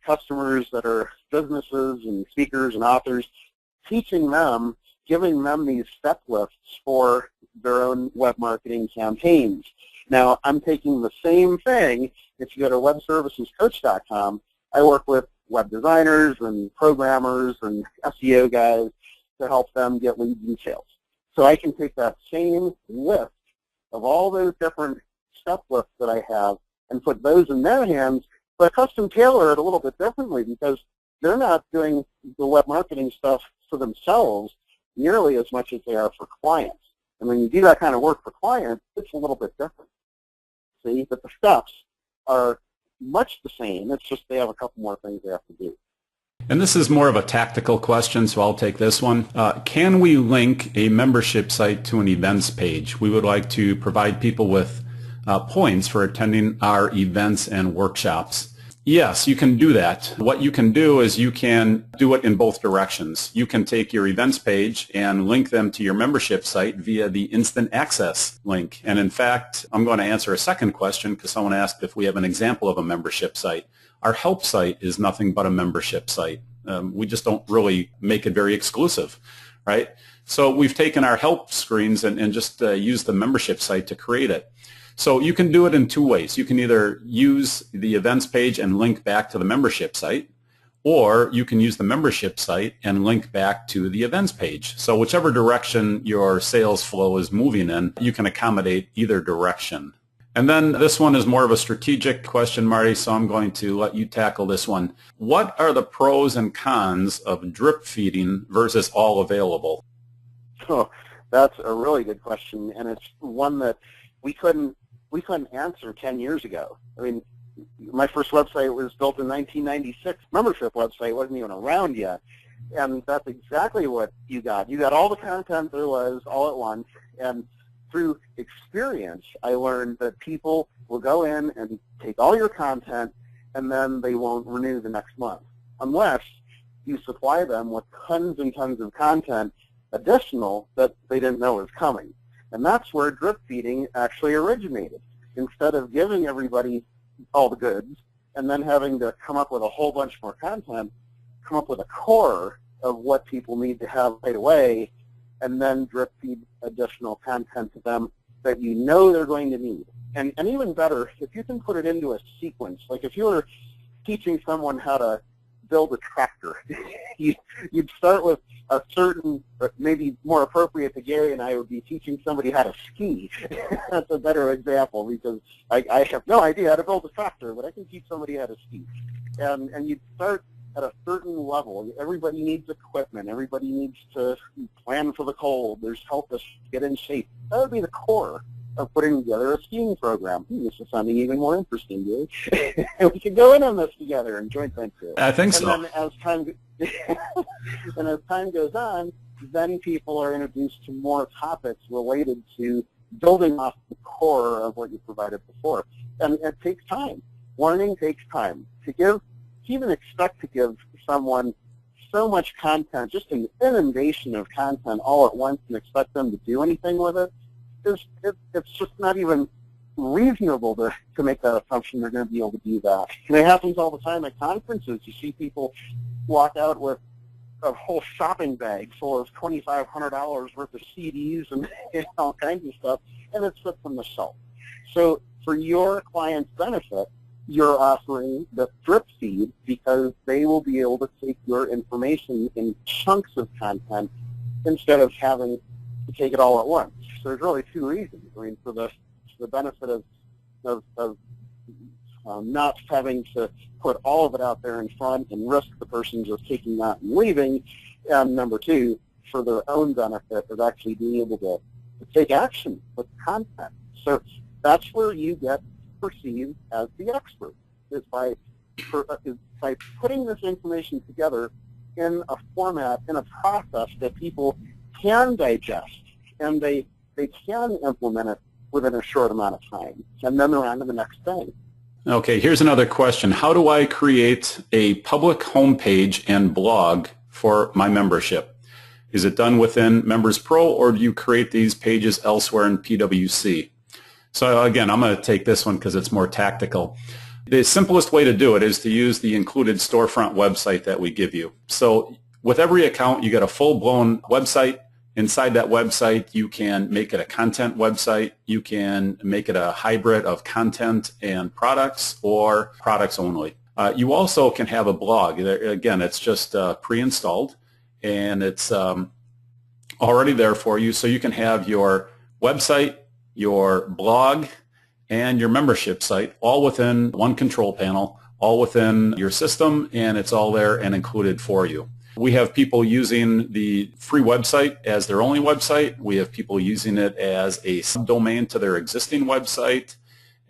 customers that are businesses and speakers and authors, teaching them, giving them these step lists for their own web marketing campaigns. Now, I'm taking the same thing. If you go to webservicescoach.com, I work with web designers and programmers and SEO guys to help them get leads and sales. So I can take that same list of all those different step lists that I have and put those in their hands, but custom tailor it a little bit differently because they're not doing the web marketing stuff for themselves nearly as much as they are for clients. And when you do that kind of work for clients, it's a little bit different. See, but the steps are much the same. It's just they have a couple more things they have to do. And this is more of a tactical question, so I'll take this one. Can we link a membership site to an events page? We would like to provide people with points for attending our events and workshops. Yes, you can do that. What you can do is you can do it in both directions. You can take your events page and link them to your membership site via the instant access link. And in fact, I'm going to answer a second question because someone asked if we have an example of a membership site. Our help site is nothing but a membership site. We just don't really make it very exclusive, right? So we've taken our help screens and just used the membership site to create it. So you can do it in two ways. You can either use the events page and link back to the membership site, or you can use the membership site and link back to the events page. So whichever direction your sales flow is moving in, you can accommodate either direction. And then this one is more of a strategic question, Marty, so I'm going to let you tackle this one. What are the pros and cons of drip feeding versus all available? Oh, that's a really good question, and it's one that we couldn't answer 10 years ago. I mean, my first website was built in 1996. Membership website wasn't even around yet. And that's exactly what you got. You got all the content there was all at once. And through experience, I learned that people will go in and take all your content, and then they won't renew the next month unless you supply them with tons and tons of content additional that they didn't know was coming. And that's where drip feeding actually originated. Instead of giving everybody all the goods and then having to come up with a whole bunch more content, come up with a core of what people need to have right away, and then drip feed additional content to them that you know they're going to need. And even better, if you can put it into a sequence, like if you were teaching someone how to build a tractor, you'd start with a certain, maybe more appropriate to Gary and I would be teaching somebody how to ski. That's a better example because I have no idea how to build a tractor, but I can teach somebody how to ski. And you'd start at a certain level. Everybody needs equipment. Everybody needs to plan for the cold. There's help us get in shape. That would be the core of putting together a skiing program. This is something even more interesting, Gary. We could go in on this together and joint venture. I think so. And then as time goes on, then people are introduced to more topics related to building off the core of what you provided before. And it takes time. Learning takes time. To even expect to give someone so much content, just an inundation of content all at once, and expect them to do anything with it, it's just not even reasonable to make that assumption they're going to be able to do that. And it happens all the time at conferences. You see people walk out with a whole shopping bag full of $2,500 worth of CDs and all kinds of stuff, and it sits on the shelf. So for your client's benefit, you're offering the drip feed because they will be able to take your information in chunks of content instead of having to take it all at once. So there's really two reasons. I mean, for the benefit of not having to put all of it out there in front and risk the person just taking that and leaving, and number two, for their own benefit of actually being able to take action with content. So that's where you get perceived as the expert, is by putting this information together in a format, in a process that people can digest, and they can implement it within a short amount of time, and then they're on to the next thing. Okay, here's another question. How do I create a public homepage and blog for my membership? Is it done within Mpro, or do you create these pages elsewhere in PwC? So again, I'm going to take this one because it's more tactical. The simplest way to do it is to use the included storefront website that we give you. So with every account, you get a full-blown website. Inside that website, you can make it a content website. You can make it a hybrid of content and products, or products only. You also can have a blog. Again, it's just pre-installed, and it's already there for you, so you can have your website, your blog, and your membership site all within one control panel, all within your system, and it's all there and included for you. We have people using the free website as their only website. We have people using it as a subdomain to their existing website,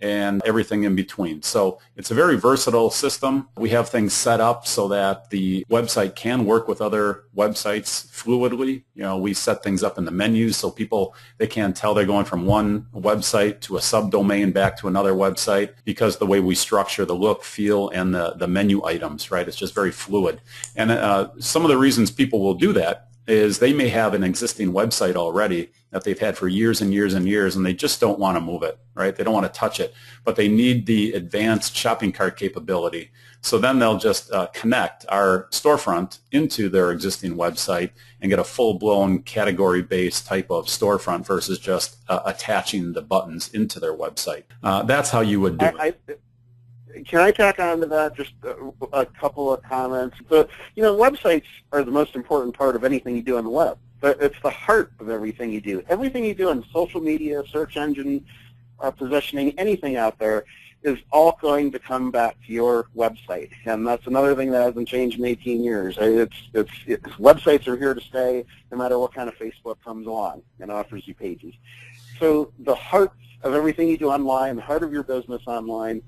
and everything in between. So it's a very versatile system. We have things set up so that the website can work with other websites fluidly. You know, we set things up in the menus so people, they can't tell they're going from one website to a subdomain back to another website, because the way we structure the look, feel, and the menu items, right? It's just very fluid. And some of the reasons people will do that is they may have an existing website already that they've had for years and years and years, and they just don't want to move it, right? They don't want to touch it, but they need the advanced shopping cart capability. So then they'll just connect our storefront into their existing website and get a full-blown category-based type of storefront versus just attaching the buttons into their website. That's how you would do it. Can I tack on to that just a couple of comments? Websites are the most important part of anything you do on the web, but it's the heart of everything you do. Everything you do in social media, search engine, positioning, anything out there is all going to come back to your website, and that's another thing that hasn't changed in 18 years. Websites are here to stay, no matter what kind of Facebook comes along and offers you pages. So the heart of everything you do online, the heart of your business online,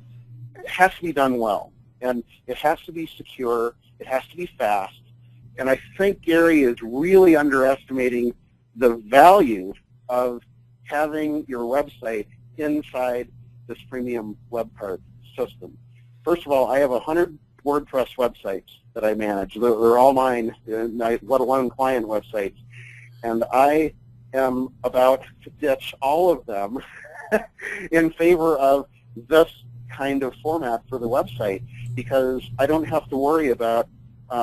it has to be done well, and it has to be secure, it has to be fast, and I think Gary is really underestimating the value of having your website inside this premium web cart system. First of all, I have 100 WordPress websites that I manage. They're all mine, let alone client websites, and I am about to ditch all of them in favor of this kind of format for the website, because I don't have to worry about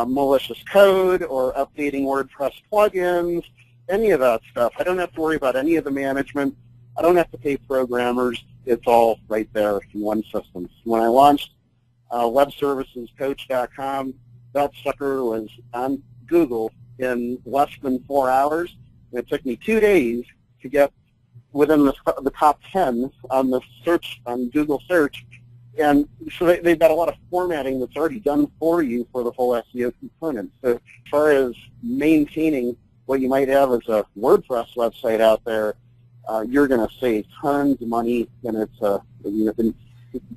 malicious code or updating WordPress plugins, any of that stuff. I don't have to worry about any of the management. I don't have to pay programmers. It's all right there in one system. When I launched webservicescoach.com, that sucker was on Google in less than 4 hours. It took me 2 days to get within the top 10 on the search, on Google search. And so they've got a lot of formatting that's already done for you for the full SEO component. So as far as maintaining what you might have as a WordPress website out there, you're going to save tons of money. And it's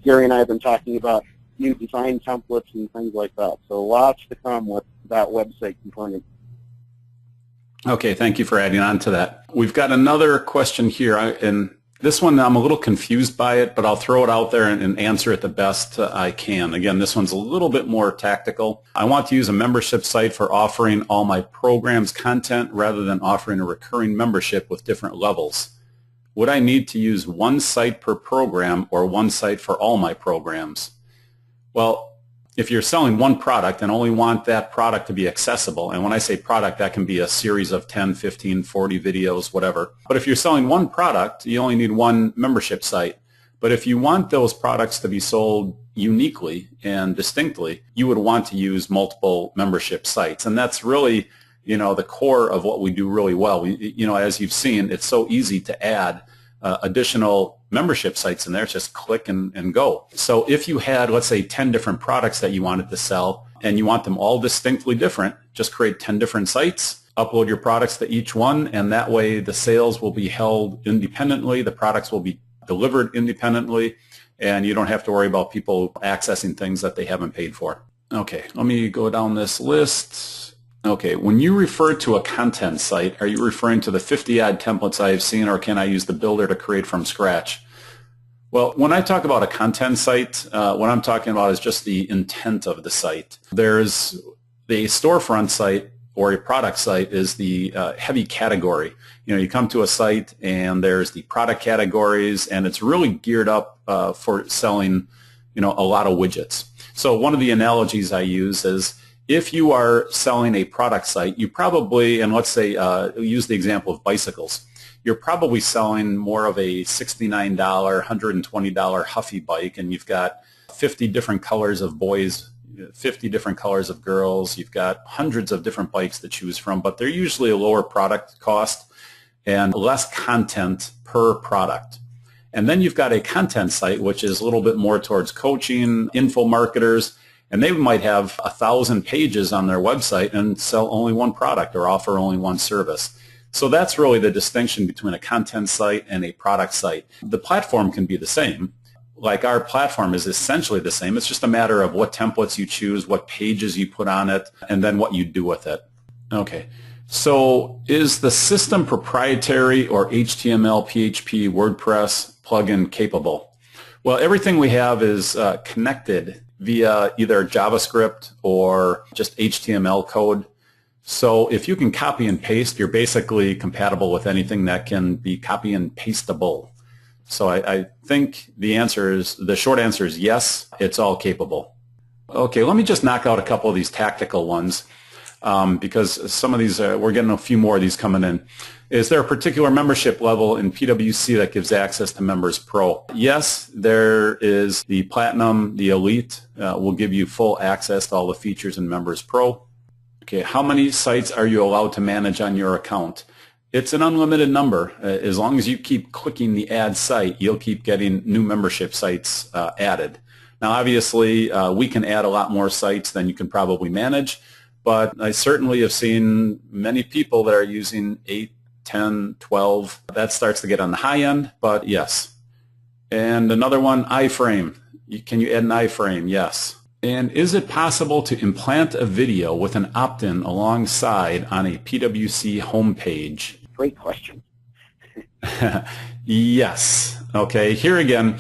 Gary and I have been talking about new design templates and things like that. So lots to come with that website component. Okay, thank you for adding on to that. We've got another question here, and this one I'm a little confused by it, but I'll throw it out there and answer it the best I can. Again, this one's a little bit more tactical. I want to use a membership site for offering all my programs content rather than offering a recurring membership with different levels. Would I need to use one site per program or one site for all my programs? Well, if you're selling one product and only want that product to be accessible, and when I say product, that can be a series of 10, 15, 40 videos, whatever. But if you're selling one product, you only need one membership site. But if you want those products to be sold uniquely and distinctly, you would want to use multiple membership sites. And that's really, the core of what we do really well. As you've seen, it's so easy to add additional membership sites in there. Just click and go. So if you had, let's say, 10 different products that you wanted to sell and you want them all distinctly different, just create 10 different sites, upload your products to each one, and that way the sales will be held independently, the products will be delivered independently, and you don't have to worry about people accessing things that they haven't paid for. Okay, let me go down this list. Okay, when you refer to a content site, are you referring to the 50-odd templates I have seen, or can I use the builder to create from scratch? Well, when I talk about a content site, what I'm talking about is just the intent of the site. There's the storefront site or a product site is the heavy category. You come to a site and there's the product categories, and it's really geared up for selling, a lot of widgets. So one of the analogies I use is, if you are selling a product site, you probably, and let's say, use the example of bicycles, you're probably selling more of a $69, $120 Huffy bike, and you've got 50 different colors of boys 50 different colors of girls. You've got hundreds of different bikes to choose from, but they're usually a lower product cost and less content per product. And then you've got a content site, which is a little bit more towards coaching, info marketers, and they might have 1,000 pages on their website and sell only one product or offer only one service. So that's really the distinction between a content site and a product site. The platform can be the same. Like our platform is essentially the same. It's just a matter of what templates you choose, what pages you put on it, and then what you do with it. Okay. So is the system proprietary or HTML, PHP, WordPress plugin capable? Well, everything we have is connected via either JavaScript or just HTML code. So if you can copy and paste, you're basically compatible with anything that can be copy and pasteable. So I think the short answer is yes, it's all capable. Okay, let me just knock out a couple of these tactical ones. Because some of these, we're getting a few more of these coming in. Is there a particular membership level in PwC that gives access to Members Pro? Yes, there is the Platinum, the Elite will give you full access to all the features in Members Pro. Okay, how many sites are you allowed to manage on your account? It's an unlimited number. As long as you keep clicking the add site, you'll keep getting new membership sites added. Now, obviously, we can add a lot more sites than you can probably manage. But I certainly have seen many people that are using 8, 10, 12. That starts to get on the high end, but yes. And another one, iframe. Can you add an iframe? Yes. And is it possible to implant a video with an opt-in alongside on a PwC homepage? Great question. Yes. Okay, here again,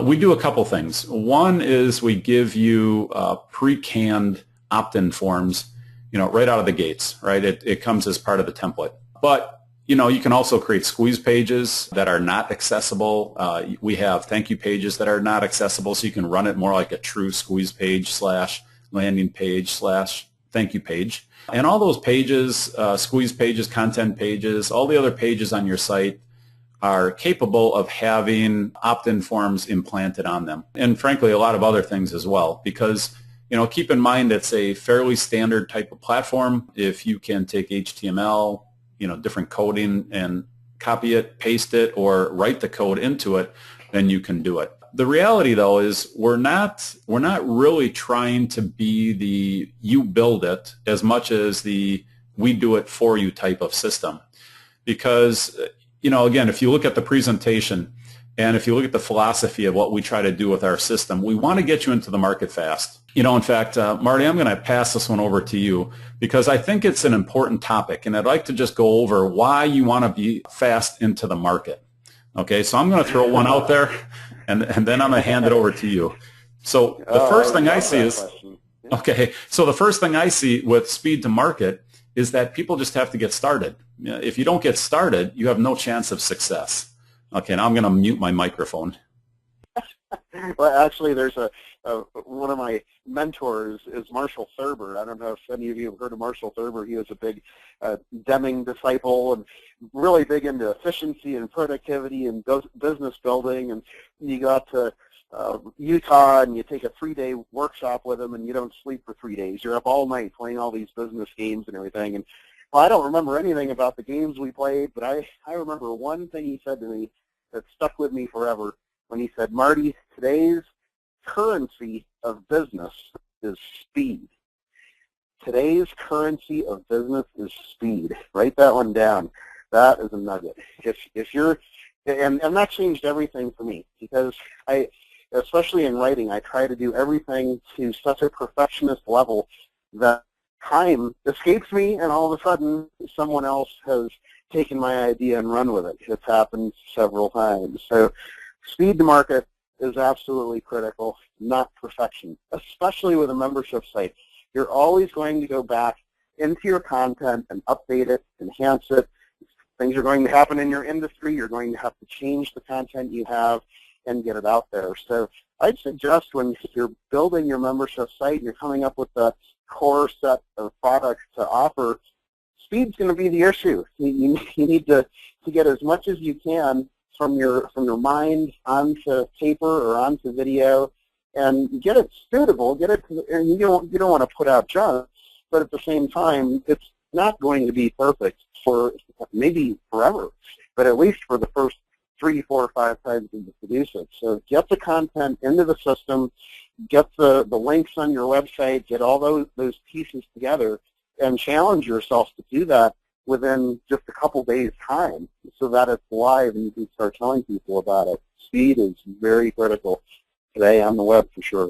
we do a couple things. One is we give you pre-canned opt-in forms, right out of the gates, right? It comes as part of the template. But, you can also create squeeze pages that are not accessible. We have thank you pages that are not accessible, so you can run it more like a true squeeze page / landing page / thank you page. And all those pages, squeeze pages, content pages, all the other pages on your site are capable of having opt-in forms implanted on them. And frankly, a lot of other things as well, because keep in mind it's a fairly standard type of platform. If you can take HTML, different coding and copy it, paste it, or write the code into it, then you can do it. The reality, though, is we're not really trying to be the you build it as much as the we do it for you type of system. Because, again, if you look at the presentation and if you look at the philosophy of what we try to do with our system, we want to get you into the market fast. In fact, Marty, I'm going to pass this one over to you because I think it's an important topic, and I'd like to just go over why you want to be fast into the market. Okay, so I'm going to throw one out there, and then I'm going to hand it over to you. So the first thing I see is, okay, so the first thing I see with speed to market is that people just have to get started. If you don't get started, you have no chance of success. Okay, now I'm going to mute my microphone. Well, actually, there's one of my mentors is Marshall Thurber. I don't know if any of you have heard of Marshall Thurber. He was a big Deming disciple and really big into efficiency and productivity and business building. And you got to Utah and you take a 3-day workshop with him and you don't sleep for 3 days. You're up all night playing all these business games and everything. And well, I don't remember anything about the games we played, but I remember one thing he said to me that stuck with me forever when he said, Marty, today's currency of business is speed. Today's currency of business is speed. Write that one down. That is a nugget. If you're, and that changed everything for me because especially in writing, I try to do everything to such a perfectionist level that time escapes me and all of a sudden someone else has taken my idea and run with it. It's happened several times. So speed to market is absolutely critical, not perfection, especially with a membership site. You're always going to go back into your content and update it, enhance it. Things are going to happen in your industry. You're going to have to change the content you have and get it out there. So I'd suggest when you're building your membership site and you're coming up with the core set of products to offer, speed's going to be the issue. You need to get as much as you can from your mind onto paper or onto video and get it suitable, get it, and you don't want to put out junk, but at the same time, it's not going to be perfect for maybe forever, but at least for the first 3, 4, 5 times you produce it. So get the content into the system, get the links on your website, get all those pieces together, and challenge yourself to do that within just a couple days' time so that it's live and you can start telling people about it. Speed is very critical today on the web for sure.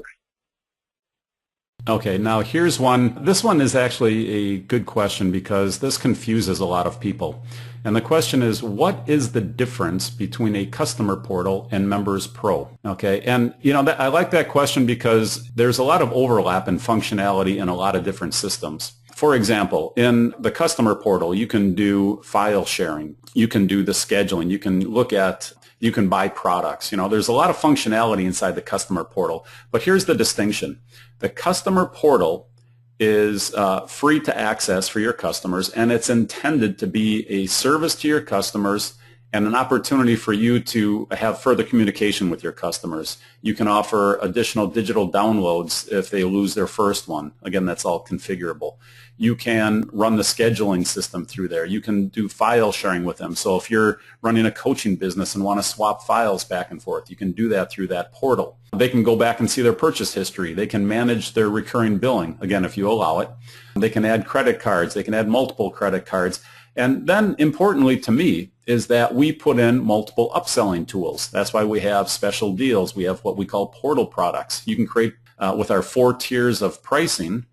Okay, now here's one. This one is actually a good question because this confuses a lot of people. And the question is, what is the difference between a customer portal and Members Pro? Okay, and I like that question because there's a lot of overlap in functionality in a lot of different systems. For example, in the customer portal, you can do file sharing, you can do the scheduling, you can buy products. There's a lot of functionality inside the customer portal. But here's the distinction. The customer portal is free to access for your customers, and it's intended to be a service to your customers and an opportunity for you to have further communication with your customers. You can offer additional digital downloads if they lose their first one. Again, that's all configurable. You can run the scheduling system through there. You can do file sharing with them. So if you're running a coaching business and want to swap files back and forth, you can do that through that portal. They can go back and see their purchase history. They can manage their recurring billing, again, if you allow it. They can add credit cards. They can add multiple credit cards. And then, importantly to me, is that we put in multiple upselling tools. That's why we have special deals. We have what we call portal products. You can create, with our 4 tiers of pricing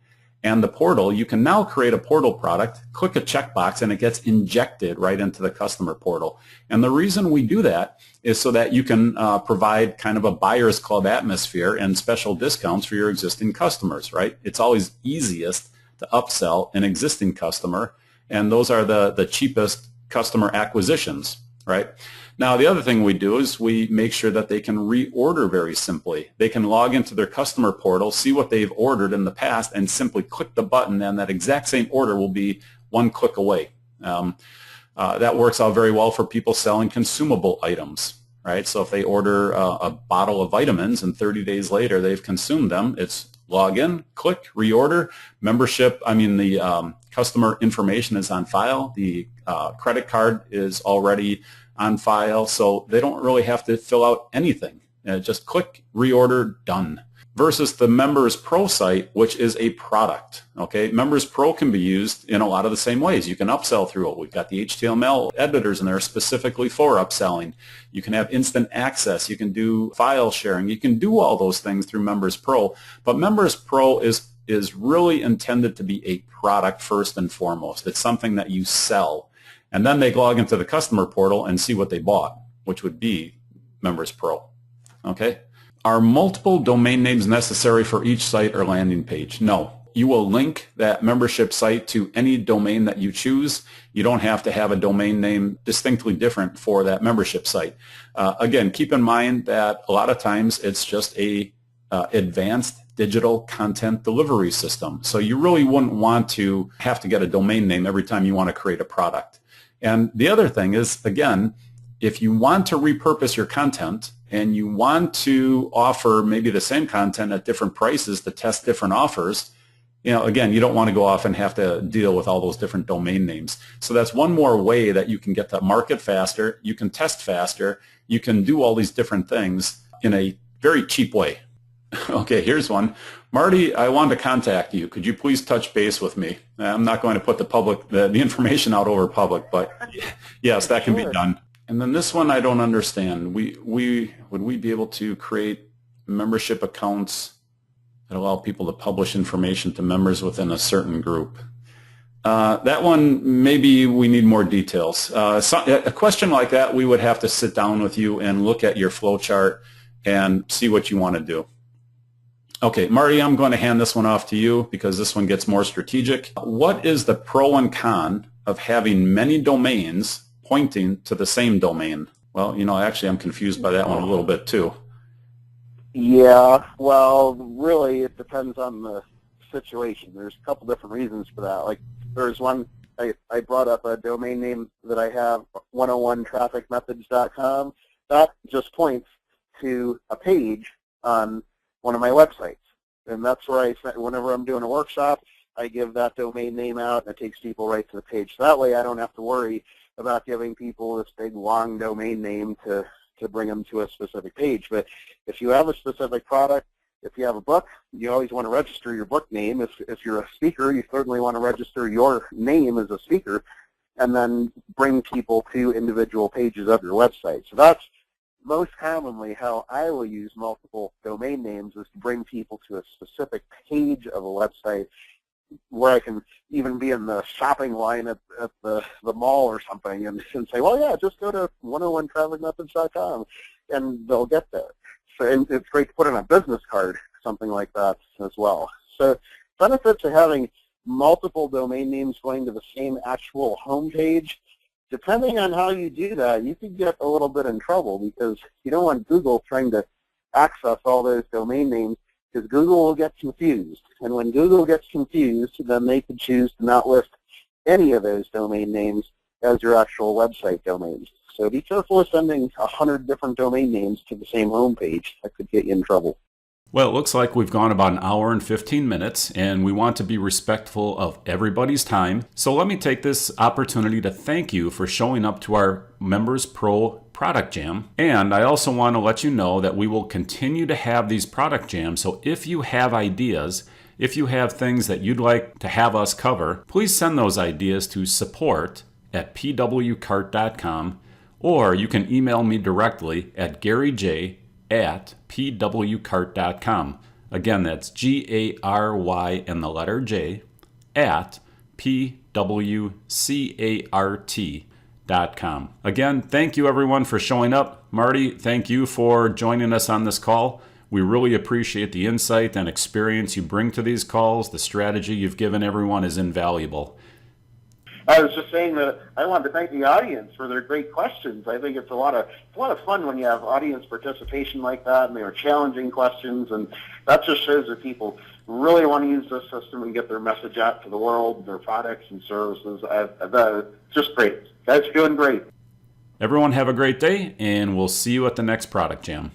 and the portal, you can now create a portal product, click a checkbox, and it gets injected right into the customer portal. And the reason we do that is so that you can provide kind of a buyer's club atmosphere and special discounts for your existing customers, right? It's always easiest to upsell an existing customer, and those are the cheapest customer acquisitions, right? Now, the other thing we do is we make sure that they can reorder very simply. They can log into their customer portal, see what they've ordered in the past, and simply click the button, and that exact same order will be 1 click away. That works out very well for people selling consumable items, right? So if they order a bottle of vitamins and 30 days later they've consumed them, it's log in, click, reorder, the customer information is on file, the credit card is already on file, so they don't really have to fill out anything. Just click, reorder, done. Versus the Members Pro site, which is a product. Okay, Members Pro can be used in a lot of the same ways. You can upsell through it. We've got the HTML editors in there specifically for upselling. You can have instant access. You can do file sharing. You can do all those things through Members Pro. But Members Pro is really intended to be a product first and foremost. It's something that you sell. And then they log into the customer portal and see what they bought, which would be Members Pro. Okay? Are multiple domain names necessary for each site or landing page? No. You will link that membership site to any domain that you choose. You don't have to have a domain name distinctly different for that membership site. Again, keep in mind that a lot of times it's just a advanced digital content delivery system. So you really wouldn't want to have to get a domain name every time you want to create a product. And the other thing is, again, if you want to repurpose your content and you want to offer maybe the same content at different prices to test different offers, again, you don't want to go off and have to deal with all those different domain names. So that's one more way that you can get to market faster, you can test faster, you can do all these different things in a very cheap way. Okay, here's one. Marty, I want to contact you. Could you please touch base with me? I'm not going to put the information out over public, but yes, that can be done. And then this one I don't understand. Would we be able to create membership accounts that allow people to publish information to members within a certain group? That one, maybe we need more details. A question like that, we would have to sit down with you and look at your flow chart and see what you want to do. Okay, Marty, I'm going to hand this one off to you because this one gets more strategic. What is the pro and con of having many domains pointing to the same domain? Well, actually I'm confused by that one a little bit too. Yeah, well, really it depends on the situation. There's a couple different reasons for that. Like there's one, I brought up a domain name that I have, 101trafficmethods.com. That just points to a page on one of my websites. And that's where whenever I'm doing a workshop, I give that domain name out, and it takes people right to the page. So that way I don't have to worry about giving people this big, long domain name to bring them to a specific page. But if you have a specific product, if you have a book, you always want to register your book name. If you're a speaker, you certainly want to register your name as a speaker, and then bring people to individual pages of your website. So that's most commonly how I will use multiple domain names, is to bring people to a specific page of a website where I can even be in the shopping line at the mall or something and say, well, yeah, just go to 101travelingmethods.com, and they'll get there. So, and it's great to put on a business card, something like that as well. So benefits of having multiple domain names going to the same actual home page, depending on how you do that, you could get a little bit in trouble, because you don't want Google trying to access all those domain names, because Google will get confused. And when Google gets confused, then they could choose to not list any of those domain names as your actual website domains. So be careful of sending 100 different domain names to the same home page. That could get you in trouble. Well, it looks like we've gone about an hour and 15 minutes, and we want to be respectful of everybody's time. So let me take this opportunity to thank you for showing up to our Members Pro Product Jam. And I also want to let you know that we will continue to have these product jams. So if you have ideas, if you have things that you'd like to have us cover, please send those ideas to support@pwcart.com, or you can email me directly at garyj@pwcart.com. Again, that's GARY and the letter J at PWCART.com. Again, thank you everyone for showing up. Marty, thank you for joining us on this call. We really appreciate the insight and experience you bring to these calls. The strategy you've given everyone is invaluable. I was just saying that I wanted to thank the audience for their great questions. I think it's a lot of fun when you have audience participation like that, and they are challenging questions, and that just shows that people really want to use this system and get their message out to the world, their products and services. Just great. Guys are doing great. Everyone have a great day, and we'll see you at the next Product Jam.